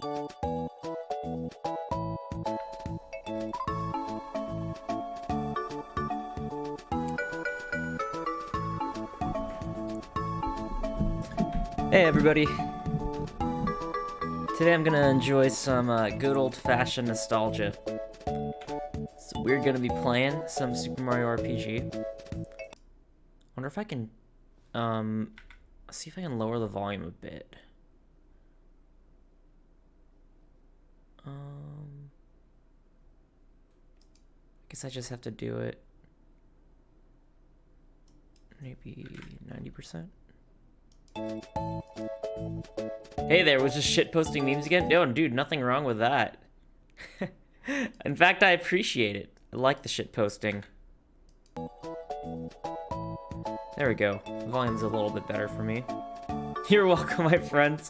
Hey everybody! Today I'm gonna enjoy some good old-fashioned nostalgia. So we're gonna be playing some Super Mario RPG. Wonder if I can, see if I can lower the volume a bit. I guess I just have to do it maybe 90%. Hey there, was just shit posting memes again? No, dude, nothing wrong with that. In fact, I appreciate it. I like the shit posting. There we go. The volume's a little bit better for me. You're welcome, my friends.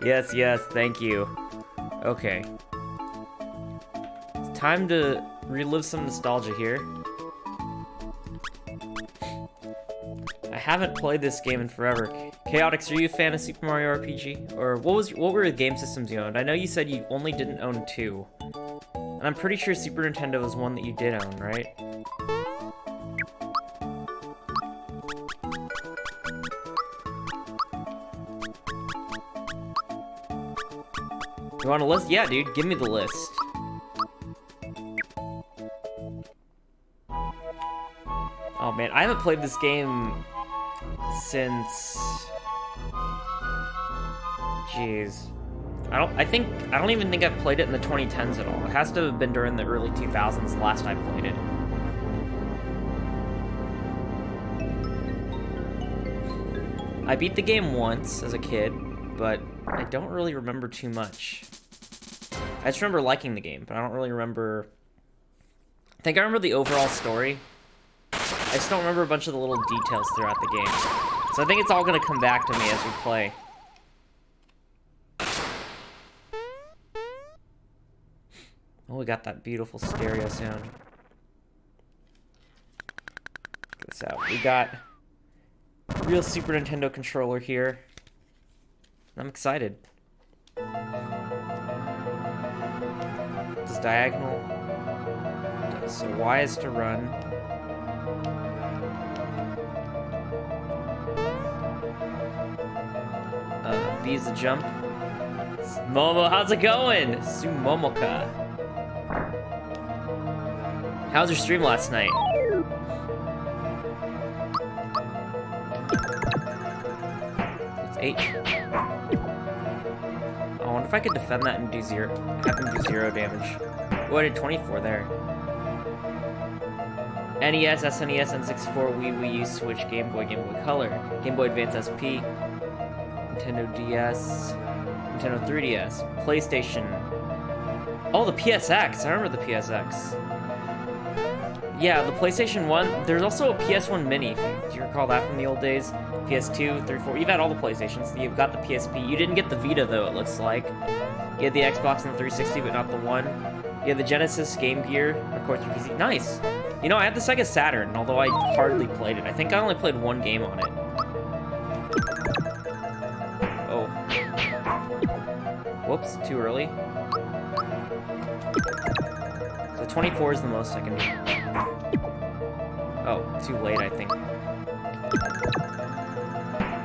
Yes, thank you. Okay. It's time to relive some nostalgia here. I haven't played this game in forever. Chaotix, are you a fan of Super Mario RPG? Or what were the game systems you owned? I know you said you only didn't own 2. And I'm pretty sure Super Nintendo was one that you did own, right? You want a list? Yeah, dude, give me the list. Oh man, I haven't played this game since... Jeez. I don't even think I've played it in the 2010s at all. It has to have been during the early 2000s last I played it. I beat the game once as a kid, but I don't really remember too much. I just remember liking the game, but I don't really remember... I think I remember the overall story. I just don't remember a bunch of the little details throughout the game. So I think it's all gonna come back to me as we play. Oh, we got that beautiful stereo sound. Check this out. We got a real Super Nintendo controller here. I'm excited. It's diagonal. So Y is to run. B is the jump. Momo, how's it going? Sumomoka. How's your stream last night? It's H. I wonder if I could defend that and do have him do 0 damage. Oh, I did 24 there. NES, SNES, N64, Wii U, Switch, Game Boy Color, Game Boy Advance SP, Nintendo DS, Nintendo 3DS, PlayStation. Oh, the PSX. I remember the PSX. Yeah, the PlayStation 1. There's also a PS1 Mini. Do you recall that from the old days? PS2, 3, 4. You've had all the PlayStations. You've got the PSP. You didn't get the Vita, though, it looks like. You had the Xbox and the 360, but not the One. You had the Genesis, Game Gear, of course, your PC. Nice. You know, I had the Sega Saturn, although I hardly played it. I think I only played 1 game on it. Oh. Whoops, too early. So 24 is the most I can do. Oh, too late, I think.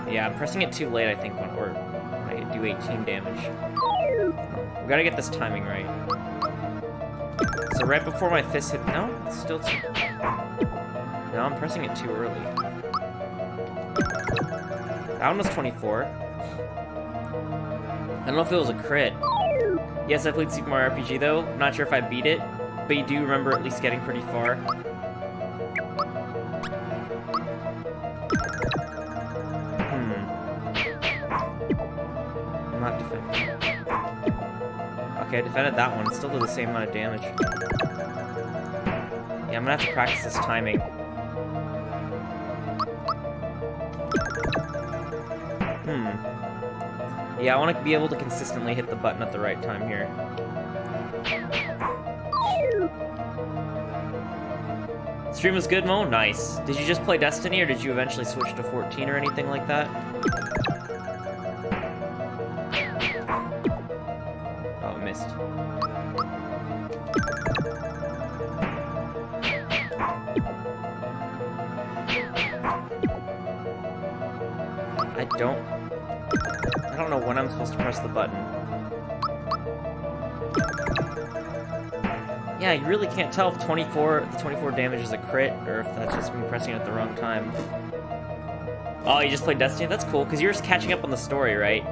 Yeah, I'm pressing it too late, I think, when I do 18 damage. We gotta get this timing right. So right before my fist hit... No, it's still too... No, I'm pressing it too early. That one was 24. I don't know if it was a crit. Yes, I played Super Mario RPG, though. I'm not sure if I beat it, but you do remember at least getting pretty far. I'm not defending. Okay, I defended that one. It still did the same amount of damage. Yeah, I'm gonna have to practice this timing. Yeah, I want to be able to consistently hit the button at the right time here. Stream was good, Mo? Nice. Did you just play Destiny, or did you eventually switch to 14 or anything like that? Oh, I missed. I don't know when I'm supposed to press the button. Yeah, you really can't tell if the 24 damage is a crit, or if that's just me pressing it at the wrong time. Oh, you just played Destiny? That's cool, because you're just catching up on the story, right?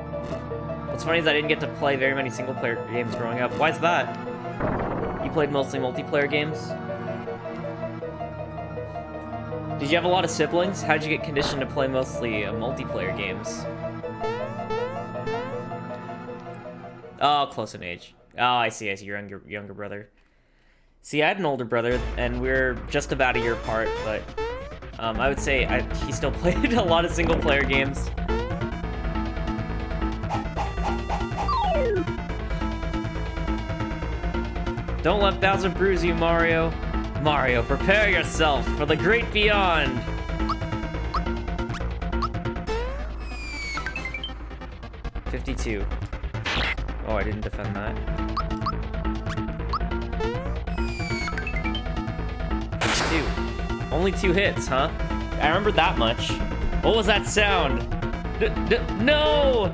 What's funny is I didn't get to play very many single-player games growing up. Why's that? You played mostly multiplayer games? Did you have a lot of siblings? How'd you get conditioned to play mostly multiplayer games? Oh, close in age. Oh, I see, your younger brother. See, I had an older brother, and we're just about a year apart, but I would say he still played a lot of single-player games. Don't let Bowser bruise you, Mario. Mario, prepare yourself for the great beyond. $52. Oh, I didn't defend that. Only 2 hits, huh? I remember that much. What was that sound? No!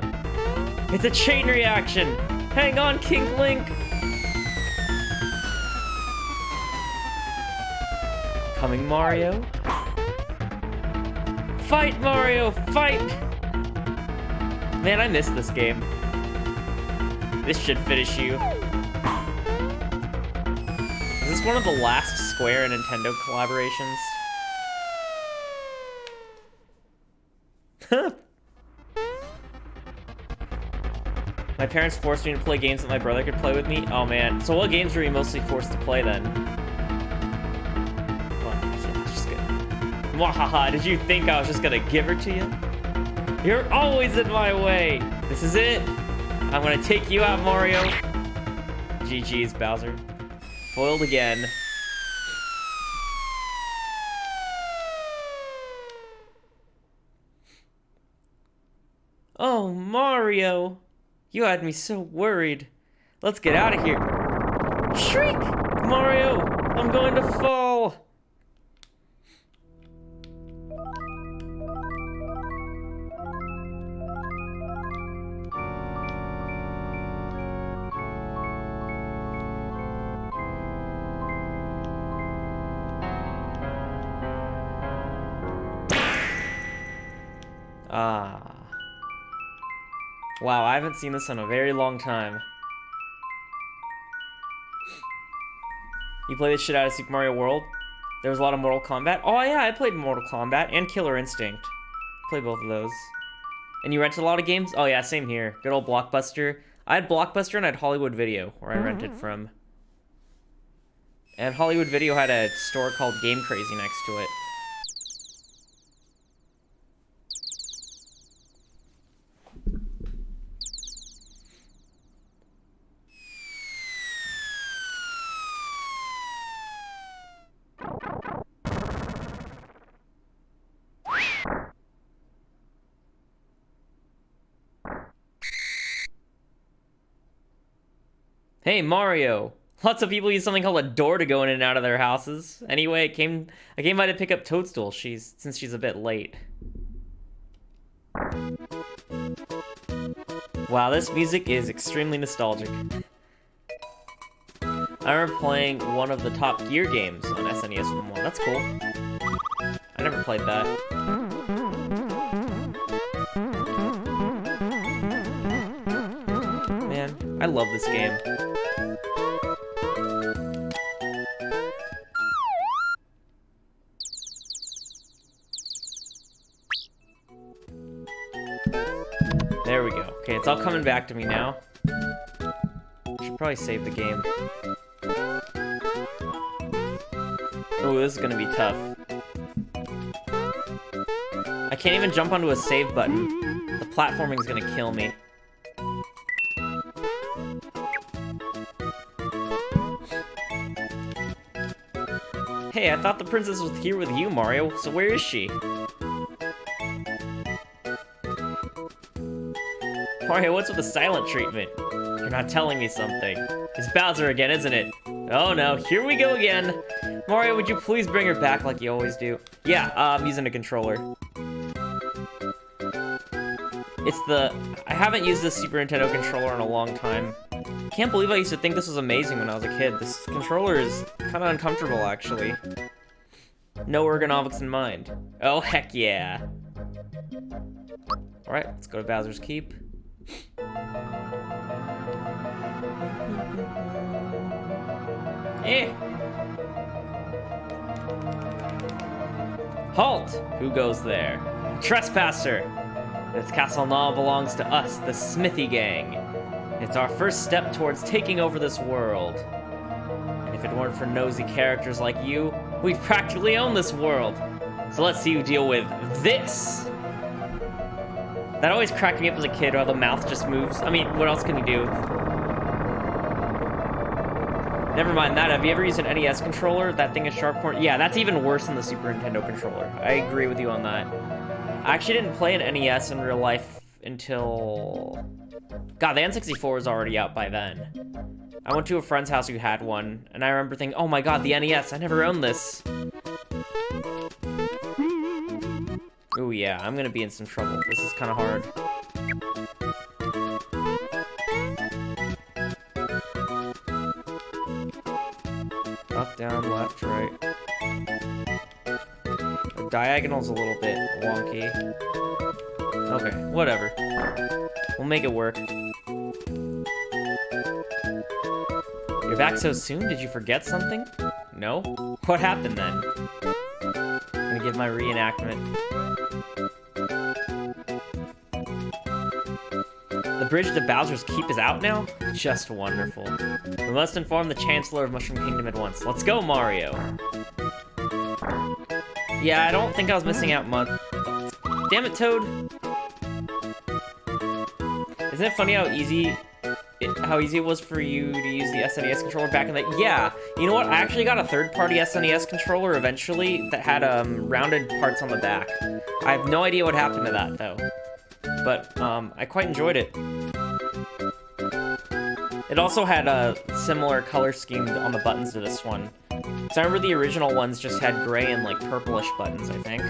It's a chain reaction! Hang on, King Link! Coming, Mario. Fight, Mario, fight! Man, I missed this game. This should finish you. Is this one of the last Square and Nintendo collaborations? My parents forced me to play games that my brother could play with me? Oh man. So what games were you mostly forced to play then? Mwahaha, did you think I was just gonna give her to you? You're always in my way! This is it! I'm gonna take you out, Mario! GG's, Bowser. Foiled again. Oh, Mario! You had me so worried. Let's get out of here. Shriek! Mario! I'm going to fall! Ah. Wow, I haven't seen this in a very long time. You play the shit out of Super Mario World? There was a lot of Mortal Kombat? Oh yeah, I played Mortal Kombat and Killer Instinct. Played both of those. And you rented a lot of games? Oh yeah, same here. Good old Blockbuster. I had Blockbuster and I had Hollywood Video, where I rented from. And Hollywood Video had a store called Game Crazy next to it. Hey, Mario! Lots of people use something called a door to go in and out of their houses. Anyway, I came by to pick up Toadstool, since she's a bit late. Wow, this music is extremely nostalgic. I remember playing one of the Top Gear games on SNES from one. That's cool. I never played that. Man, I love this game. There we go. Okay, it's all coming back to me now. Should probably save the game. Ooh, this is gonna be tough. I can't even jump onto a save button. The platforming is gonna kill me. Hey, I thought the princess was here with you, Mario, so where is she? Mario, what's with the silent treatment? You're not telling me something. It's Bowser again, isn't it? Oh no, here we go again. Mario, would you please bring her back like you always do? Yeah, I'm using a controller. I haven't used this Super Nintendo controller in a long time. Can't believe I used to think this was amazing when I was a kid. This controller is kind of uncomfortable, actually. No ergonomics in mind. Oh, heck yeah. Alright, let's go to Bowser's Keep. Eh. Halt! Who goes there? Trespasser! This castle now belongs to us, the Smithy Gang. It's our first step towards taking over this world. And if it weren't for nosy characters like you, we'd practically own this world. So let's see you deal with this. That always cracked me up as a kid, while the mouth just moves. I mean, what else can you do? Never mind that. Have you ever used an NES controller? That thing is sharp corner. Yeah, that's even worse than the Super Nintendo controller. I agree with you on that. I actually didn't play an NES in real life until... God, the N64 was already out by then. I went to a friend's house who had one, and I remember thinking, oh my god, the NES, I never owned this. Ooh yeah, I'm gonna be in some trouble. This is kind of hard. Up, down, left, right. The diagonal's a little bit wonky. Okay, whatever. We'll make it work. You're back so soon? Did you forget something? No? What happened then? I'm gonna give my reenactment. The bridge to Bowser's Keep is out now? Just wonderful. We must inform the Chancellor of Mushroom Kingdom at once. Let's go, Mario! Yeah, I don't think I was missing out much. Damn it, Toad! Isn't it funny how easy it was for you to use the SNES controller back in the... Yeah, you know what? I actually got a third-party SNES controller eventually that had rounded parts on the back. I have no idea what happened to that, though. But I quite enjoyed it. It also had a similar color scheme on the buttons to this one. So I remember the original ones just had gray and like purplish buttons, I think.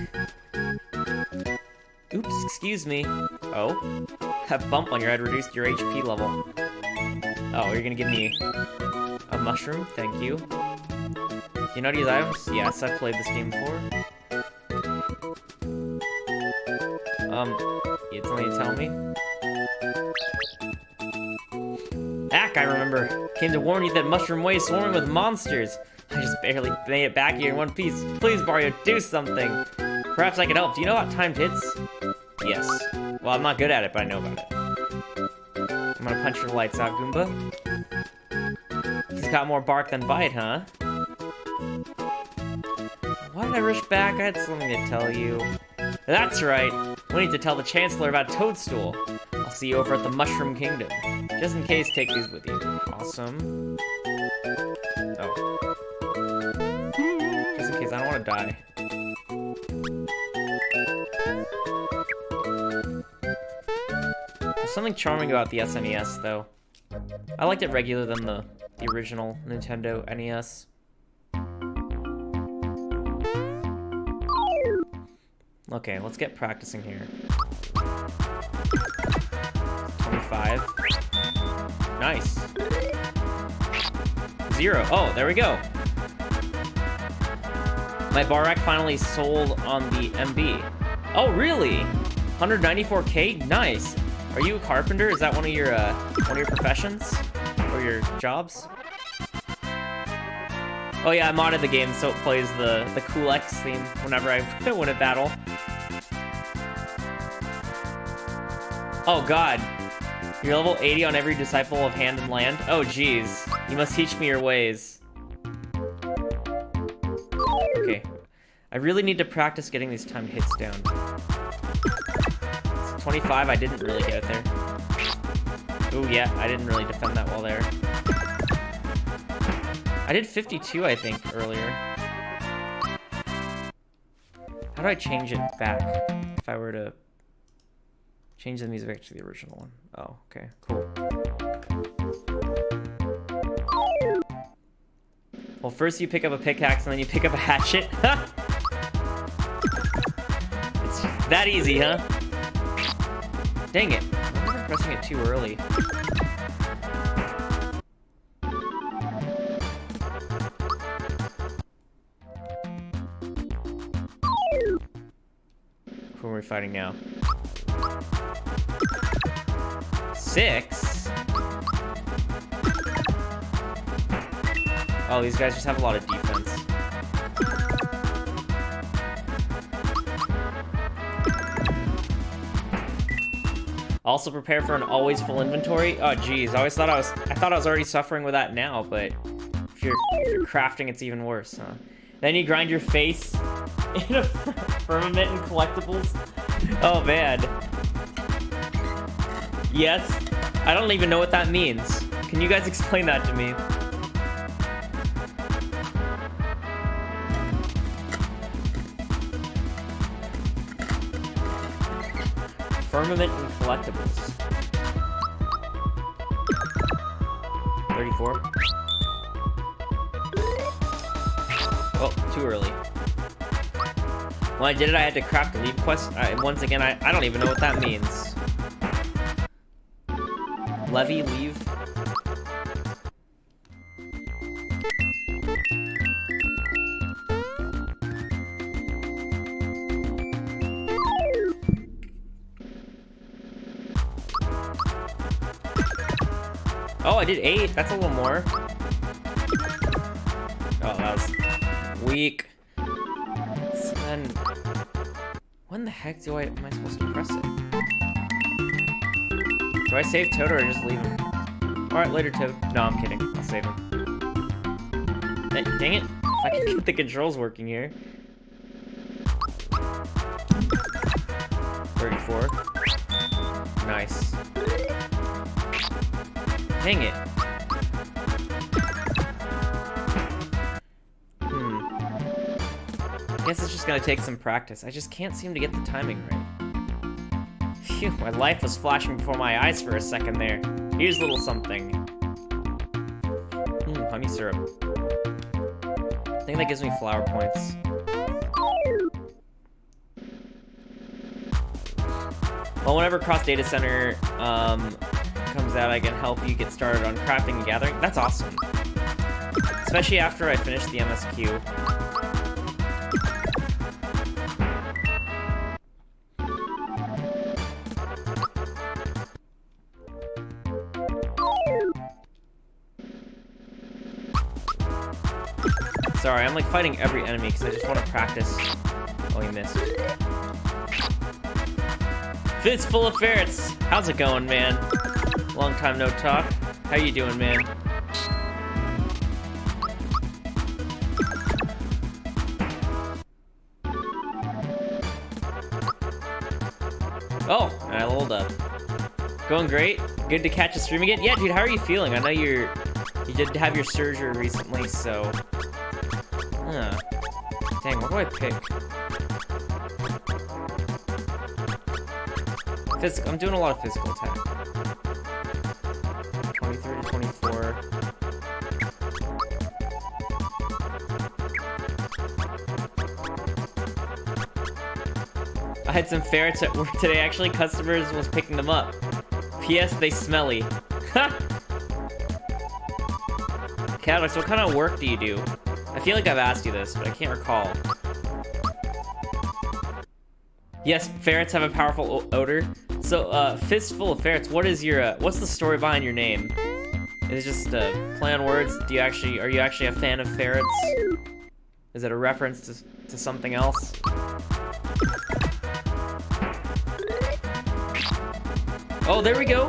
Oops, excuse me. Oh, that bump on your head reduced your HP level. Oh, you're gonna give me a mushroom? Thank you. Do you know how to use items? Yes, I've played this game before. You something to tell me? Ack, I remember. Came to warn you that Mushroom Way is swarming with monsters. I just barely made it back here in one piece. Please, Mario, do something. Perhaps I can help. Do you know about timed hits? Yes. Well, I'm not good at it, but I know about it. I'm gonna punch your lights out, Goomba. He's got more bark than bite, huh? Why did I rush back? I had something to tell you. That's right. We need to tell the Chancellor about Toadstool. I'll see you over at the Mushroom Kingdom. Just in case, take these with you. Awesome. Oh. Just in case, I don't want to die. There's something charming about the SNES, though. I liked it regular than the original Nintendo NES. Okay, let's get practicing here. 25. Nice. 0. Oh, there we go. My Barak finally sold on the MB. Oh, really? 194K? Nice. Are you a carpenter? Is that one of your professions? Or your jobs? Oh yeah, I modded the game so it plays the Cool X theme whenever I win a battle. Oh god. You're level 80 on every disciple of Hand and Land? Oh geez. You must teach me your ways. Okay. I really need to practice getting these timed hits down. It's 25, I didn't really get it there. Ooh yeah, I didn't really defend that well there. I did 52, I think, earlier. How do I change it back? If I were to change the music back to the original one. Oh, okay, cool. Well, first you pick up a pickaxe and then you pick up a hatchet. It's that easy, huh? Dang it. I'm pressing it too early. Who are we fighting now? 6? Oh, these guys just have a lot of defense. Also prepare for an always full inventory. Oh geez, I thought I was already suffering with that now, but if you're crafting, it's even worse, huh? Then you grind your face in a firmament and collectibles. Oh man. Yes. I don't even know what that means. Can you guys explain that to me? Firmament and collectibles. 34. Oh, too early. When I did it, I had to craft a leave quest. Once again, I don't even know what that means. Levy, leave. Oh, I did 8. That's a little more. Oh, that was weak. So then, when the heck am I supposed to press it? Do I save Toad or just leave him? Alright, later, Toad. No, I'm kidding. I'll save him. Dang it. If I can get the controls working here. 34. Nice. Dang it. Guess it's just gonna take some practice. I just can't seem to get the timing right. Phew, my life was flashing before my eyes for a second there. Here's a little something. Honey syrup. I think that gives me flower points. Well, whenever Cross Data Center comes out, I can help you get started on crafting and gathering. That's awesome. Especially after I finish the MSQ. Sorry, I'm like fighting every enemy because I just want to practice. Oh, he missed. Fistful of Ferrets! How's it going, man? Long time no talk. How you doing, man? Oh, I leveled up. Going great? Good to catch a stream again? Yeah, dude, how are you feeling? I know you did have your surgery recently, so... Huh. Dang, what do I pick? I'm doing a lot of physical attack. 23 to 24. I had some ferrets at work today. Actually, customers was picking them up. P.S. They smelly. Catalyst, what kind of work do you do? I feel like I've asked you this, but I can't recall. Yes, ferrets have a powerful odor. So, Fistful of Ferrets, what's the story behind your name? Is it just a play on words? Are you actually a fan of ferrets? Is it a reference to something else? Oh, there we go!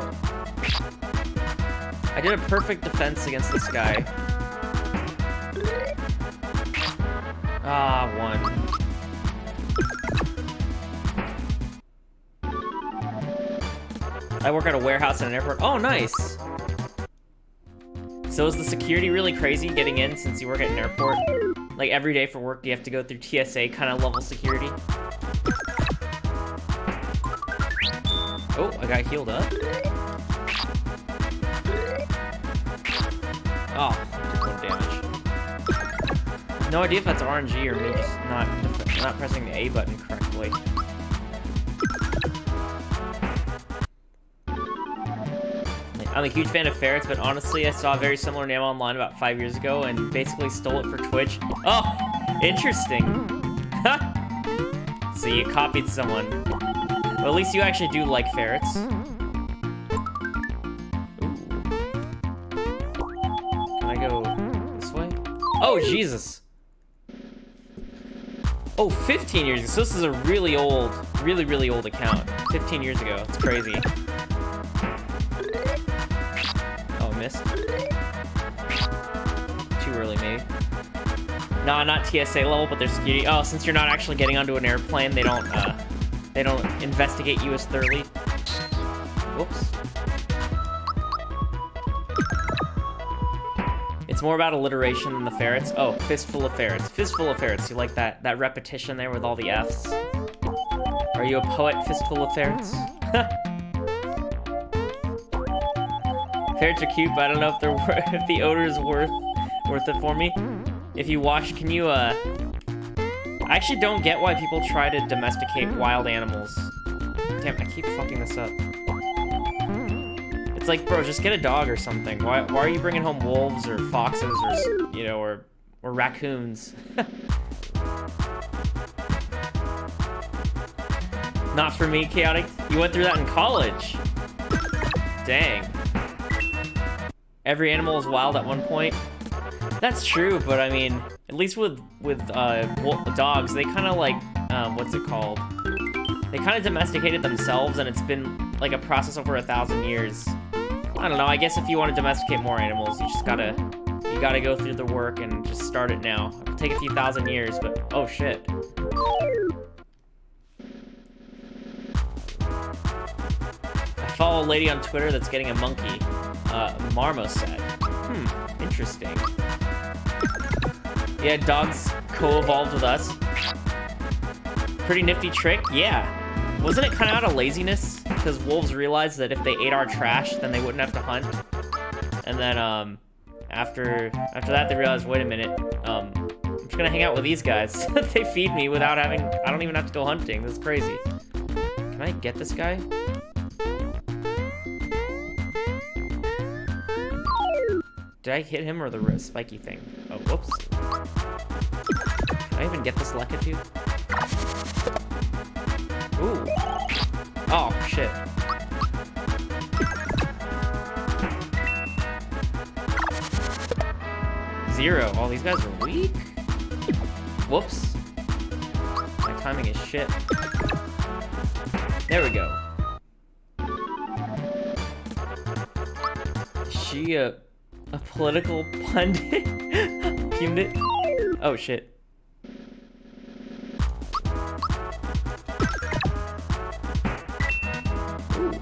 I did a perfect defense against this guy. Ah, 1. I work at a warehouse and an airport. Oh, nice! So is the security really crazy getting in since you work at an airport? Like, every day for work, do you have to go through TSA kind of level security? Oh, I got healed up. Oh, took 1 damage. No idea if that's RNG or me just not pressing the A button correctly. I'm a huge fan of ferrets, but honestly, I saw a very similar name online about 5 years ago and basically stole it for Twitch. Oh, interesting. So you copied someone. Well, at least you actually do like ferrets. Ooh. Can I go this way? Oh, Jesus. Oh, 15 years ago. So this is a really old, really old account. 15 years ago. It's crazy. Missed. Too early, maybe. Nah, not TSA level, but they're security. Oh, since you're not actually getting onto an airplane, they don't investigate you as thoroughly. Whoops. It's more about alliteration than the ferrets. Oh, fistful of ferrets. Fistful of ferrets. You like that repetition there with all the Fs? Are you a poet, fistful of ferrets? Ferrets are cute, but I don't know if they're if the odor is worth it for me. If you watch, can you I actually don't get why people try to domesticate wild animals. Damn, I keep fucking this up. It's like, bro, just get a dog or something. Why are you bringing home wolves or foxes or, you know, or raccoons? Not for me, Chaotic. You went through that in college. Dang. Every animal is wild at one point. That's true, but I mean, at least with dogs, they kind of like, what's it called? They kind of domesticated themselves, and it's been like a process over 1,000 years. I don't know. I guess if you want to domesticate more animals, you just gotta go through the work and just start it now. It'll take a few thousand years, but oh shit. I follow a lady on Twitter that's getting a monkey. Marmoset. Interesting. Yeah, dogs co-evolved with us. Pretty nifty trick, yeah. Wasn't it kind of out of laziness? Because wolves realized that if they ate our trash, then they wouldn't have to hunt. And then, after that, they realized, wait a minute, I'm just gonna hang out with these guys. They feed me without having, I don't even have to go hunting. This is crazy. Can I get this guy? Did I hit him or the spiky thing? Oh, whoops. Can I even get this Lakitu? Ooh. Oh, shit. Zero. Oh, these guys are weak. Whoops. My timing is shit. There we go. Is she a political pundit? Pundit? Oh, shit. Ooh.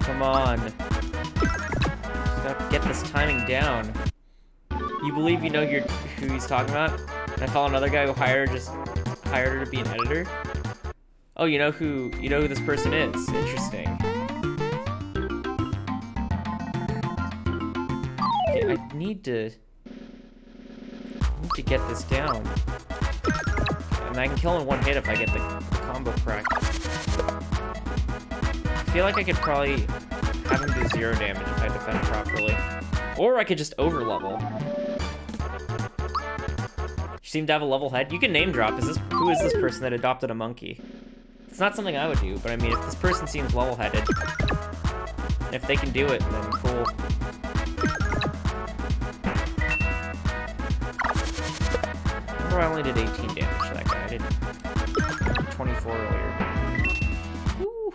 Come on. Just gotta get this timing down. You believe you know who he's talking about? I follow another guy who hired her to be an editor. Oh, you know who this person is. Interesting. Okay, I need to get this down. And I can kill in one hit if I get the combo correct. I feel like I could probably have him do 0 damage if I defend properly. Or I could just overlevel. You seem to have a level head. You can name drop. Who is this person that adopted a monkey? It's not something I would do, but I mean, if this person seems level-headed, if they can do it, then cool. Remember, I only did 18 damage to that guy. I did 24 earlier. Woo.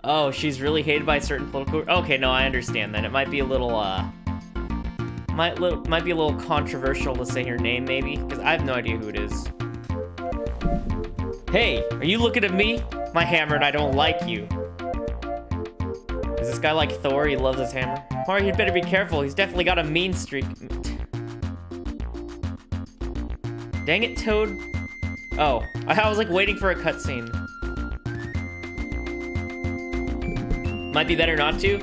Oh, she's really hated by certain political... Okay, no, I understand then. It might be a little, might be a little controversial to say her name, maybe, because I have no idea who it is. Hey, are you looking at me? My hammer and I don't like you. Is this guy like Thor? He loves his hammer. Or you'd better be careful. He's definitely got a mean streak. Dang it, Toad. Oh, I was like waiting for a cutscene. Might be better not to.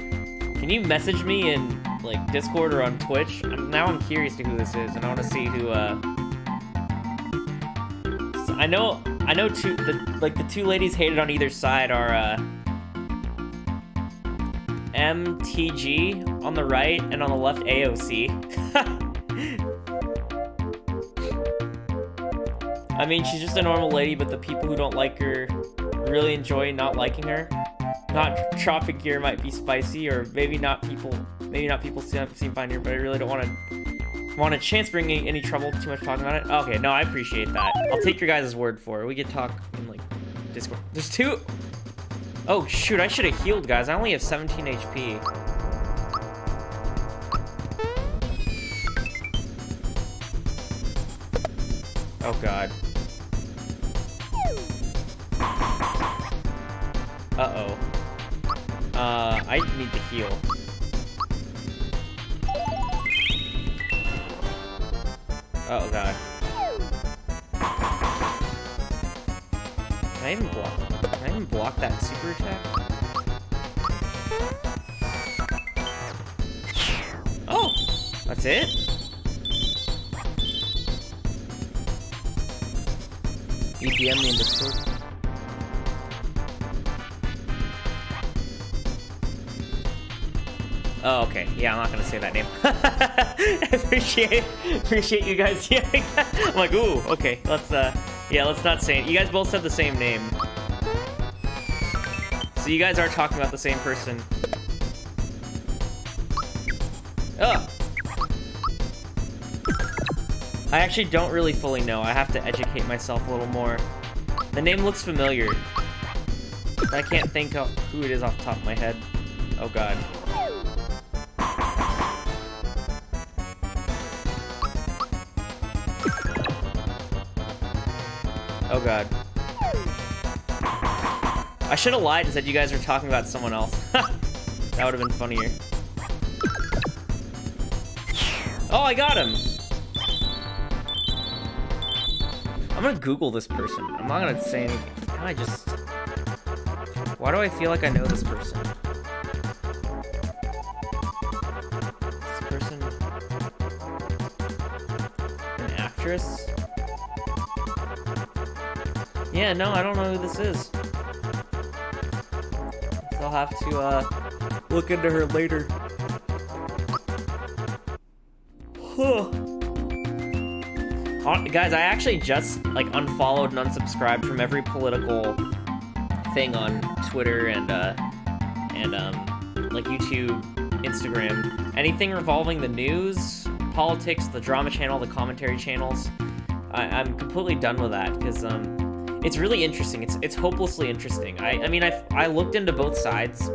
Can you message me in like Discord or on Twitch? Now I'm curious to who this is, and I want to see who. So I know the two ladies hated on either side are MTG on the right and on the left AOC. I mean, she's just a normal lady, but the people who don't like her really enjoy not liking her. Not Tropic Gear might be spicy, or maybe not people seem fine here, but I really don't want a chance bringing any trouble too much talking about it. Okay, no, I appreciate that. I'll take your guys' word for it. We could talk in like Discord. There's two. Oh shoot, I should have healed, guys. I only have 17 HP. Oh god. Uh-oh. I need to heal. Oh god. Can I even block that super attack? Oh! That's it? You DM me in Discord? Oh, okay. Yeah, I'm not gonna say that name. appreciate you guys yelling. I'm like, ooh, okay. Let's not say it. You guys both said the same name. So you guys are talking about the same person. Oh! I actually don't really fully know. I have to educate myself a little more. The name looks familiar. But I can't think of who it is off the top of my head. Oh god. Oh god. I should have lied and said you guys were talking about someone else. That would have been funnier. Oh, I got him! I'm gonna Google this person. I'm not gonna say anything. Can I just... Why do I feel like I know this person? This person... An actress? Yeah, no, I don't know who this is. So I'll have to, look into her later. Guys, I actually just, like, unfollowed and unsubscribed from every political thing on Twitter and like, YouTube, Instagram. Anything revolving the news, politics, the drama channel, the commentary channels, I'm completely done with that, because, it's really interesting. It's hopelessly interesting. I mean, I looked into both sides.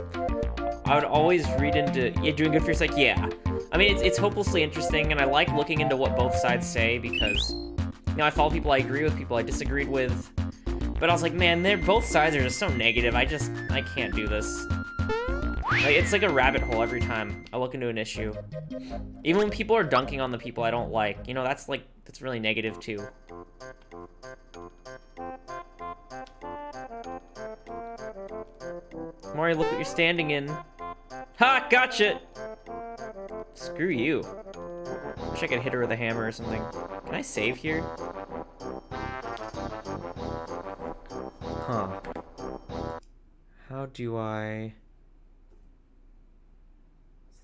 I would always read into, yeah, doing good for your psyche, yeah. I mean, it's hopelessly interesting, and I like looking into what both sides say, because, you know, I follow people I agree with, people I disagreed with, but I was like, man, both sides are just so negative, I can't do this. Like, it's like a rabbit hole every time I look into an issue. Even when people are dunking on the people I don't like, you know, that's really negative, too. Mori, look what you're standing in. Ha! Gotcha! Screw you. Wish I could hit her with a hammer or something. Can I save here? Huh. How do I...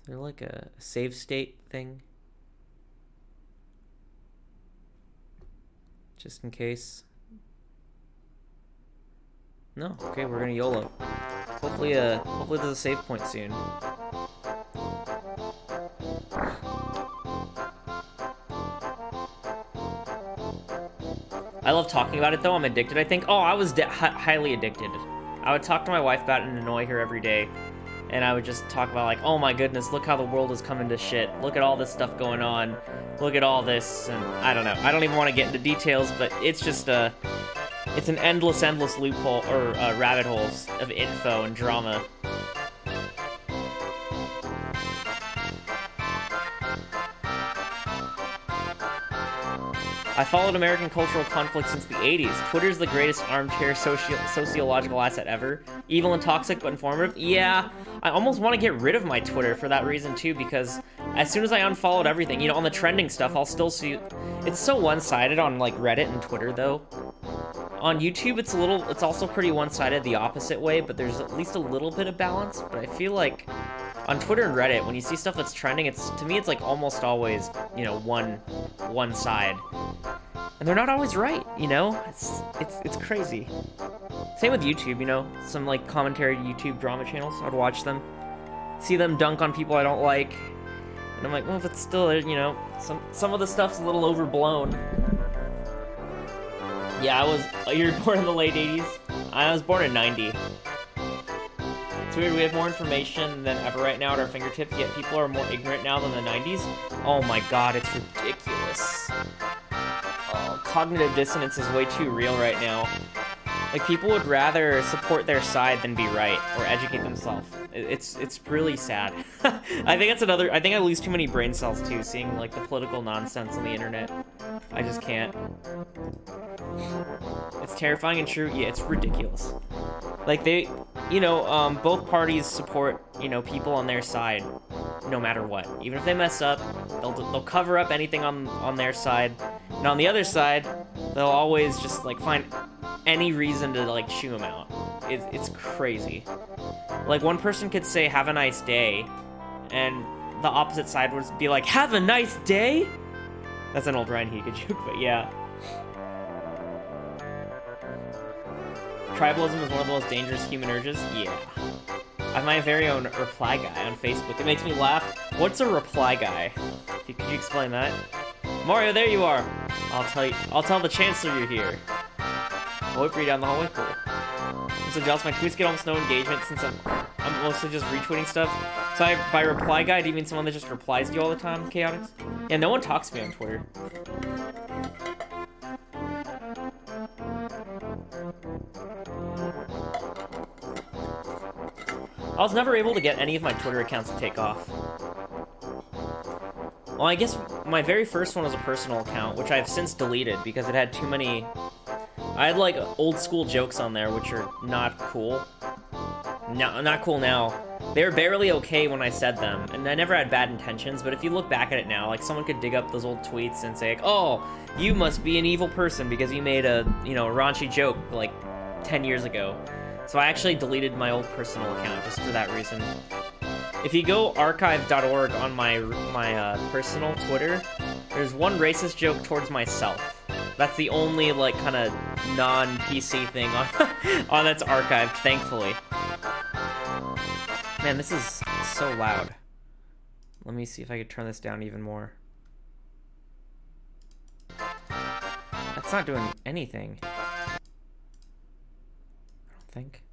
Is there like a save state thing? Just in case. No, okay, we're gonna YOLO. Hopefully there's a save point soon. I love talking about it though, I'm addicted, I think. Oh, I was highly addicted. I would talk to my wife about it and annoy her every day. And I would just talk about like, oh my goodness, look how the world is coming to shit. Look at all this stuff going on. Look at all this, and I don't know. I don't even want to get into details, but it's just it's an endless loophole, or rabbit holes of info and drama. I followed American cultural conflict since the 80s. Twitter's the greatest armchair sociological asset ever. Evil and toxic, but informative. Yeah, I almost want to get rid of my Twitter for that reason too, because as soon as I unfollowed everything, you know, on the trending stuff, I'll still see... It's so one-sided on, like, Reddit and Twitter, though. On YouTube, it's also pretty one-sided the opposite way, but there's at least a little bit of balance. But I feel like on Twitter and Reddit, when you see stuff that's trending, to me, it's like almost always, you know, one side. And they're not always right, you know? It's crazy. Same with YouTube, you know? Some, like, commentary YouTube drama channels, I'd watch them. See them dunk on people I don't like. And I'm like, well, but still, you know, some of the stuff's a little overblown. Yeah, you were born in the late 80s? I was born in 90. It's weird, we have more information than ever right now at our fingertips, yet people are more ignorant now than the 90s. Oh my god, it's ridiculous. Oh, cognitive dissonance is way too real right now. Like, people would rather support their side than be right, or educate themselves. It's really sad. I think I lose too many brain cells, too, seeing, like, the political nonsense on the internet. I just can't. It's terrifying and true. Yeah, it's ridiculous. Like, you know, both parties support, you know, people on their side, no matter what. Even if they mess up, they'll cover up anything on their side. And on the other side, they'll always just, like, find any reason to, like, chew them out. It's crazy. Like, one person could say, have a nice day, and the opposite side would be like, have a nice day? That's an old Ryan Higa joke, but yeah. Tribalism is one of the most dangerous human urges? Yeah. I have my very own reply guy on Facebook. It makes me laugh. What's a reply guy? Could you explain that? Mario, there you are! I'll tell the Chancellor you're here. I'll wait for you down the hallway. Cool. I'm so jealous. My tweets get almost no engagement since I'm mostly just retweeting stuff. So by reply guy, do you mean someone that just replies to you all the time, Chaotix? Yeah, no one talks to me on Twitter. I was never able to get any of my Twitter accounts to take off. Well, I guess my very first one was a personal account, which I've since deleted because it had too many... I had, like, old school jokes on there, which are not cool. No, not cool now. They were barely okay when I said them, and I never had bad intentions, but if you look back at it now, like, someone could dig up those old tweets and say, like, oh, you must be an evil person because you made a, you know, raunchy joke, like, 10 years ago. So I actually deleted my old personal account just for that reason. If you go archive.org on my personal Twitter, there's one racist joke towards myself. That's the only, like, kind of non-PC thing on that's archived, thankfully. Man, this is so loud. Let me see if I could turn this down even more. That's not doing anything. I don't think.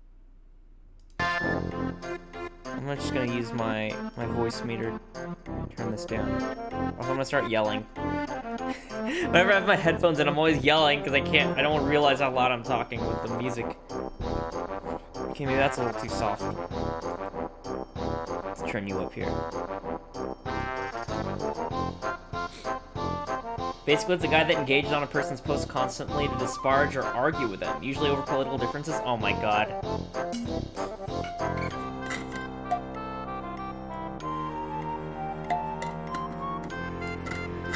I'm just gonna use my voice meter to turn this down. Or I'm gonna start yelling. Whenever I have my headphones in, I'm always yelling because I don't want to realize how loud I'm talking with the music. Okay, maybe that's a little too soft. Let's turn you up here. Basically, it's a guy that engages on a person's post constantly to disparage or argue with them, usually over political differences. Oh my god.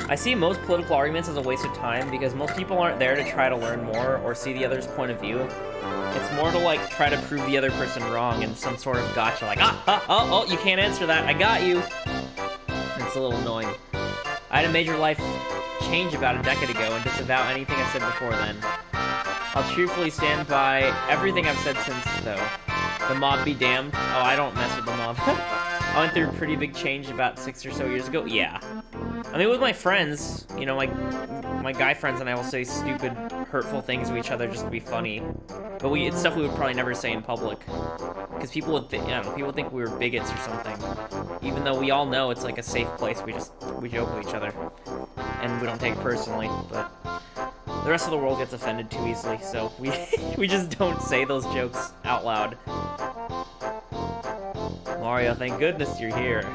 I see most political arguments as a waste of time because most people aren't there to try to learn more or see the other's point of view. It's more to, like, try to prove the other person wrong in some sort of gotcha, like, oh, you can't answer that, I got you. It's a little annoying. I had a major life change about a decade ago and disavow anything I said before then. I'll truthfully stand by everything I've said since, though. The mob be damned. Oh, I don't mess with the mob. I went through a pretty big change about 6 or so years ago. Yeah. I mean, with my friends, you know, my guy friends and I will say stupid, hurtful things to each other just to be funny. But it's stuff we would probably never say in public. Because people would people would think we were bigots or something. Even though we all know it's like a safe place, we joke with each other. And we don't take it personally, but the rest of the world gets offended too easily, so we just don't say those jokes out loud. Mario, thank goodness you're here.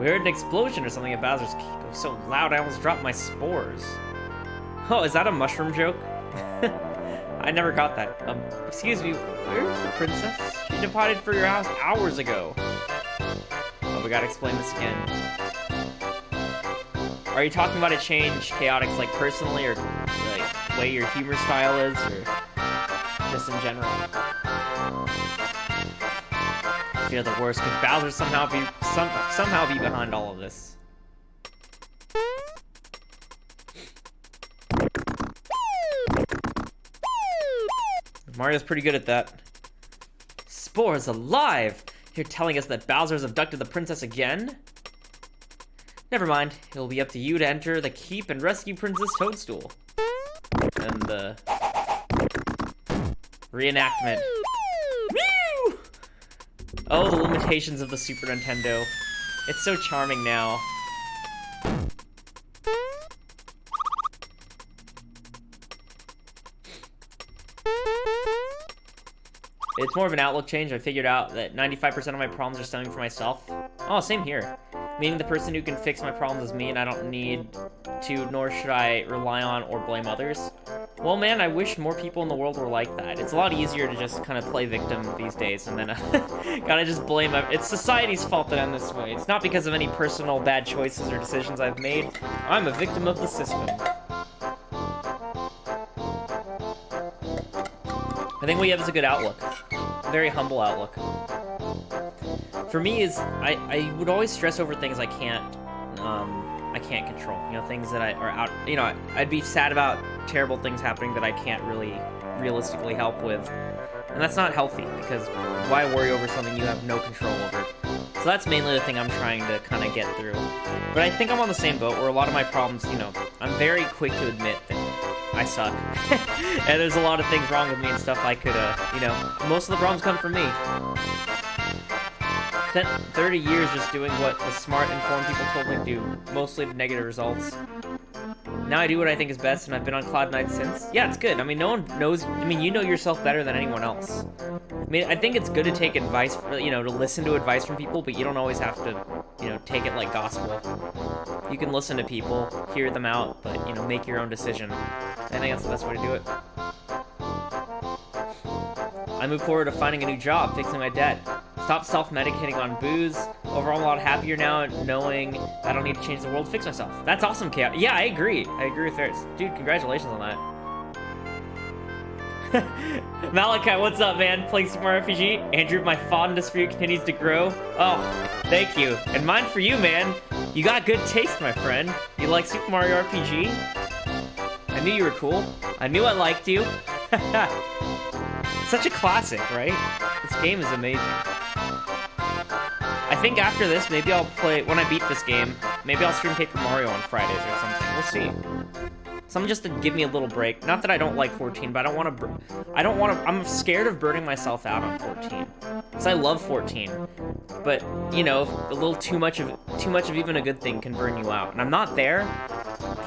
We heard an explosion or something at Bowser's Keep. It was so loud I almost dropped my spores. Oh, is that a mushroom joke? I never got that. Excuse me, where's the princess? She departed for your house hours ago. Oh, we gotta explain this again. Are you talking about a change, Chaotix, like personally, or like way your humor style is, or just in general? I fear the worst. Could Bowser somehow be behind all of this? Mario's pretty good at that. Spore's alive! You're telling us that Bowser's abducted the princess again? Never mind. It'll be up to you to enter the keep and rescue Princess Toadstool. And the reenactment. Woo! Oh, the limitations of the Super Nintendo. It's so charming now. It's more of an outlook change. I figured out that 95% of my problems are stemming from myself. Oh, same here. Meaning the person who can fix my problems is me, and I don't need to, nor should I rely on or blame others. Well, man, I wish more people in the world were like that. It's a lot easier to just kind of play victim these days, and then gotta just blame them. It's society's fault that I'm this way. It's not because of any personal bad choices or decisions I've made. I'm a victim of the system. I think what you have is a good outlook. A very humble outlook. For me, I would always stress over things I can't control. You know, things that are out. You know, I'd be sad about terrible things happening that I can't really realistically help with, and that's not healthy. Because why worry over something you have no control over? So that's mainly the thing I'm trying to kind of get through. But I think I'm on the same boat where a lot of my problems, you know, I'm very quick to admit that I suck. And there's a lot of things wrong with me and stuff I could, you know, most of the problems come from me. Spent 30 years just doing what the smart, informed people told me to do, mostly to negative results. Now I do what I think is best, and I've been on Cloud 9 since. Yeah, it's good. I mean, no one knows, I mean, you know yourself better than anyone else. I mean, I think it's good to take advice, you know, to listen to advice from people, but you don't always have to, you know, take it like gospel. You can listen to people, hear them out, but, you know, make your own decision. I think that's the best way to do it. I move forward to finding a new job, fixing my debt. Stop self-medicating on booze. Overall, I'm a lot happier now knowing I don't need to change the world to fix myself. That's awesome, Chaos. Yeah, I agree. I agree with Ferris. Dude, congratulations on that. Malachi, what's up, man? Playing Super Mario RPG? Andrew, my fondness for you continues to grow. Oh, thank you. And mine for you, man. You got good taste, my friend. You like Super Mario RPG? I knew you were cool. I knew I liked you. Such a classic, right? This game is amazing. I think after this, maybe I'll play, when I beat this game, maybe I'll stream Paper Mario on Fridays or something. We'll see. Something just to give me a little break. Not that I don't like 14, but I'm scared of burning myself out on 14. Because I love 14. But, you know, a little too much of even a good thing can burn you out. And I'm not there.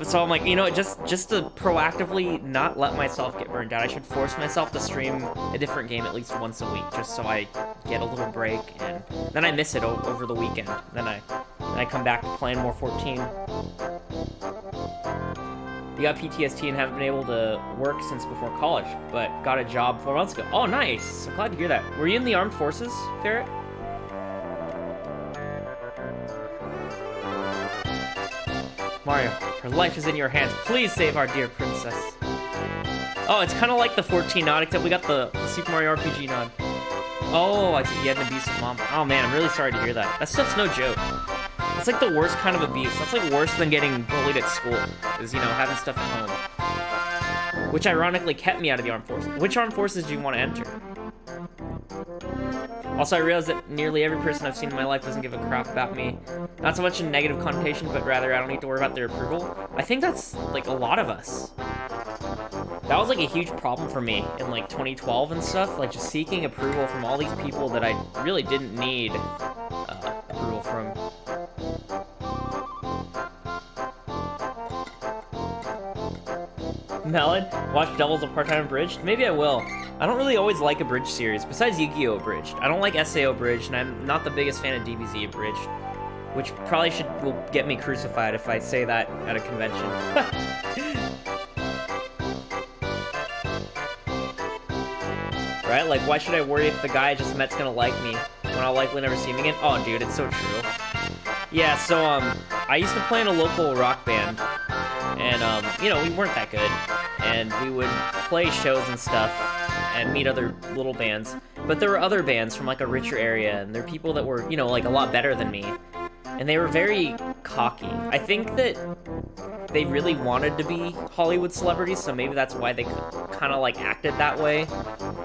So I'm like, you know, just to proactively not let myself get burned out, I should force myself to stream a different game at least once a week, just so I get a little break, and then I miss it over the weekend. Then I come back to playing more 14. You got PTSD and haven't been able to work since before college, but got a job 4 months ago. Oh, nice! I'm glad to hear that. Were you in the armed forces, Ferret? Mario, her life is in your hands. Please save our dear princess. Oh, it's kind of like the 14 nod, except we got the Super Mario RPG nod. Oh, I see. You had an abusive mom. Oh man, I'm really sorry to hear that. That stuff's no joke. It's like the worst kind of abuse. That's like worse than getting bullied at school, is, you know, having stuff at home. Which ironically kept me out of the armed forces. Which armed forces do you want to enter? Also, I realized that nearly every person I've seen in my life doesn't give a crap about me. Not so much in negative connotation, but rather I don't need to worry about their approval. I think that's, like, a lot of us. That was, like, a huge problem for me in, like, 2012 and stuff. Like, just seeking approval from all these people that I really didn't need approval from. Melon, watch Devils Part-Time Abridged? Maybe I will. I don't really always like Abridged series, besides Yu-Gi-Oh! Abridged. I don't like SAO Abridged, and I'm not the biggest fan of DBZ Abridged. which probably will get me crucified if I say that at a convention. Right? Like, why should I worry if the guy I just met's gonna like me when I'll likely never see him again? Oh, dude, it's so true. Yeah, so, I used to play in a local rock band, and, you know, we weren't that good, and we would play shows and stuff, and meet other little bands, but there were other bands from, like, a richer area, and there were people that were, you know, like, a lot better than me, and they were very cocky. I think that they really wanted to be Hollywood celebrities, so maybe that's why they kind of, like, acted that way.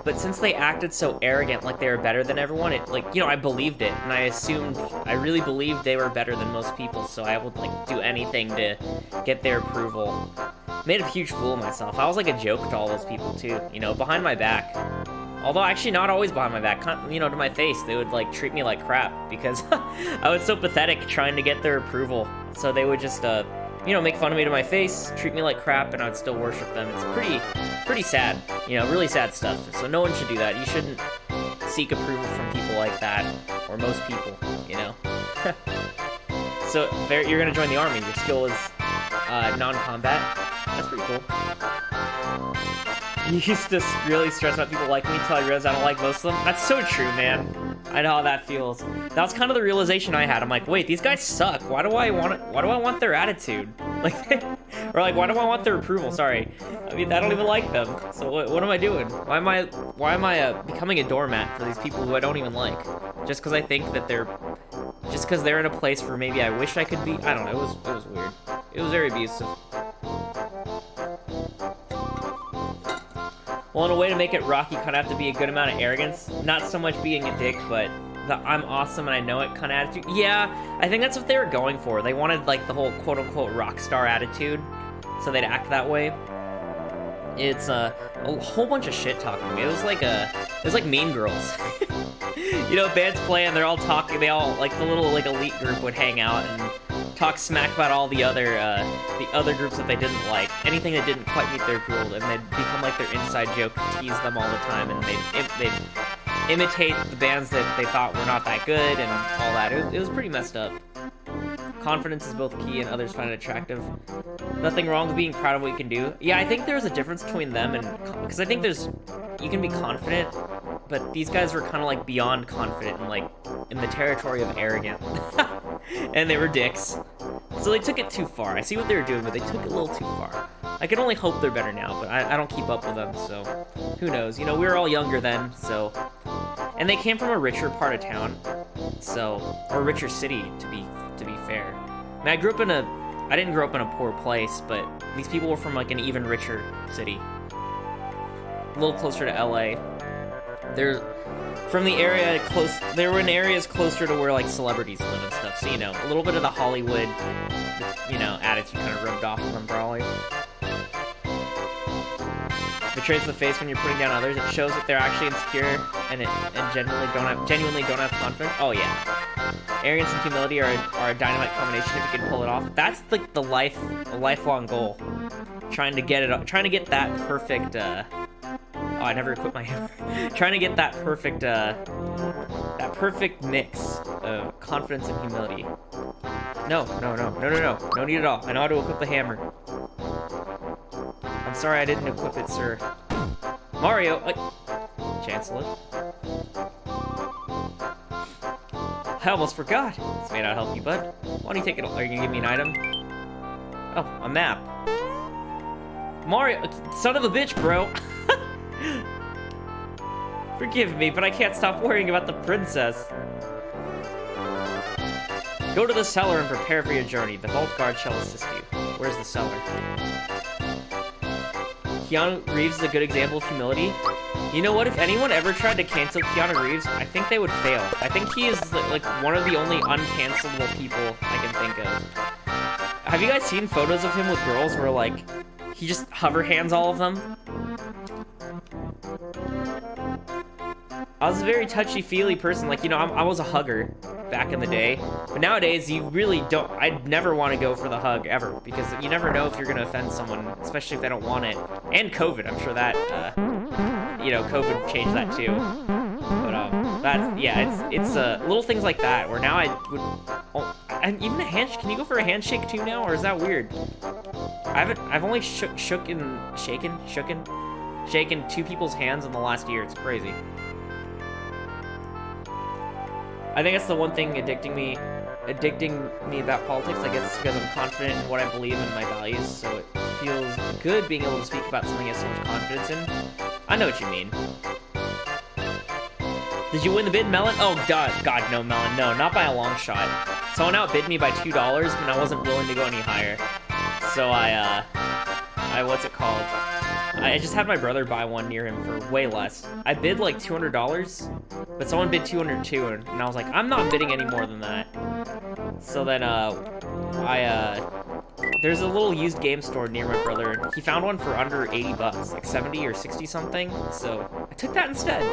But since they acted so arrogant, like they were better than everyone, it, like, you know, I believed it, and I really believed they were better than most people, so I would, like, do anything to get their approval. Made a huge fool of myself. I was, like, a joke to all those people, too, you know, behind my back. Although, actually, not always behind my back, you know, to my face, they would, like, treat me like crap, because I was so pathetic trying to get their approval. So they would just, you know, make fun of me to my face, treat me like crap, and I would still worship them. It's pretty sad, you know, really sad stuff. So no one should do that. You shouldn't seek approval from people like that, or most people, you know. So you're gonna join the army. Your skill is non-combat. That's pretty cool. You used to really stress about people liking me until I realized I don't like most of them. That's so true, man. I know how that feels. That was kind of the realization I had. I'm like, wait, these guys suck. Why do I want their attitude? Like, or like, why do I want their approval? Sorry. I mean, I don't even like them. So what am I doing? Why am I becoming a doormat for these people who I don't even like? Just because I think that just because they're in a place where maybe I wish I could be? I don't know. It was weird. It was very abusive. Well, in a way to make it rock, you kind of have to be a good amount of arrogance. Not so much being a dick, but the I'm awesome and I know it kind of attitude. Yeah, I think that's what they were going for. They wanted, like, the whole quote-unquote rock star attitude, so they'd act that way. It's a whole bunch of shit talking. It was like Mean Girls. You know, bands play and they're all talking. They all, like, the little, like, elite group would hang out and talk smack about all the other groups that they didn't like, anything that didn't quite meet their approval, and they'd become like their inside joke, tease them all the time, and they'd imitate the bands that they thought were not that good and all that. It was pretty messed up. Confidence is both key and others find it attractive. Nothing wrong with being proud of what you can do. Yeah, I think there's a difference between them and, because I think you can be confident, but these guys were kind of like beyond confident and like in the territory of arrogant. And they were dicks. So they took it too far. I see what they were doing, but they took it a little too far. I can only hope they're better now, but I don't keep up with them, so who knows. You know, we were all younger then, so... And they came from a richer part of town, so... Or a richer city, to be fair. I mean, I didn't grow up in a poor place, but these people were from, like, an even richer city. A little closer to LA. They're... From the area they were in areas closer to where, like, celebrities live and stuff, so, you know, a little bit of the Hollywood, you know, attitude kind of rubbed off on them, probably. Betrays the face when you're putting down others. It shows that they're actually insecure and genuinely don't have confidence. Oh yeah, arrogance and humility are a dynamite combination if you can pull it off. That's like a lifelong goal. Trying to get that perfect. Oh, I never equipped my hammer. Trying to get that perfect mix of confidence and humility. No need at all. I know how to equip the hammer. I'm sorry I didn't equip it, sir. Mario! Chancellor. I almost forgot. This may not help you, bud. Why don't you take it? Are you gonna give me an item? Oh, a map. Mario! Son of a bitch, bro! Forgive me, but I can't stop worrying about the princess. Go to the cellar and prepare for your journey. The vault guard shall assist you. Where's the cellar? Keanu Reeves is a good example of humility. You know what? If anyone ever tried to cancel Keanu Reeves, I think they would fail. I think he is like one of the only uncancelable people I can think of. Have you guys seen photos of him with girls where, like, he just hover hands all of them? I was a very touchy-feely person. Like, you know, I was a hugger back in the day. But nowadays, you really don't... I'd never want to go for the hug, ever. Because you never know if you're going to offend someone, especially if they don't want it. And COVID, I'm sure that, you know, COVID changed that too. But, that's... Yeah, it's little things like that, where now I would... and even a handshake. Can you go for a handshake too now, or is that weird? I've only shaken two people's hands in the last year. It's crazy. I think that's the one thing addicting me about politics. I guess it's because I'm confident in what I believe in my values, so it feels good being able to speak about something I have so much confidence in. I know what you mean. Did you win the bid, Melon? Oh, God, no, Melon. No, not by a long shot. Someone outbid me by $2, and I wasn't willing to go any higher. So what's it called? I just had my brother buy one near him for way less. I bid like $200, but someone bid $202, and I was like, I'm not bidding any more than that. So then, there's a little used game store near my brother, and he found one for under $80, like 70 or 60 something, so I took that instead.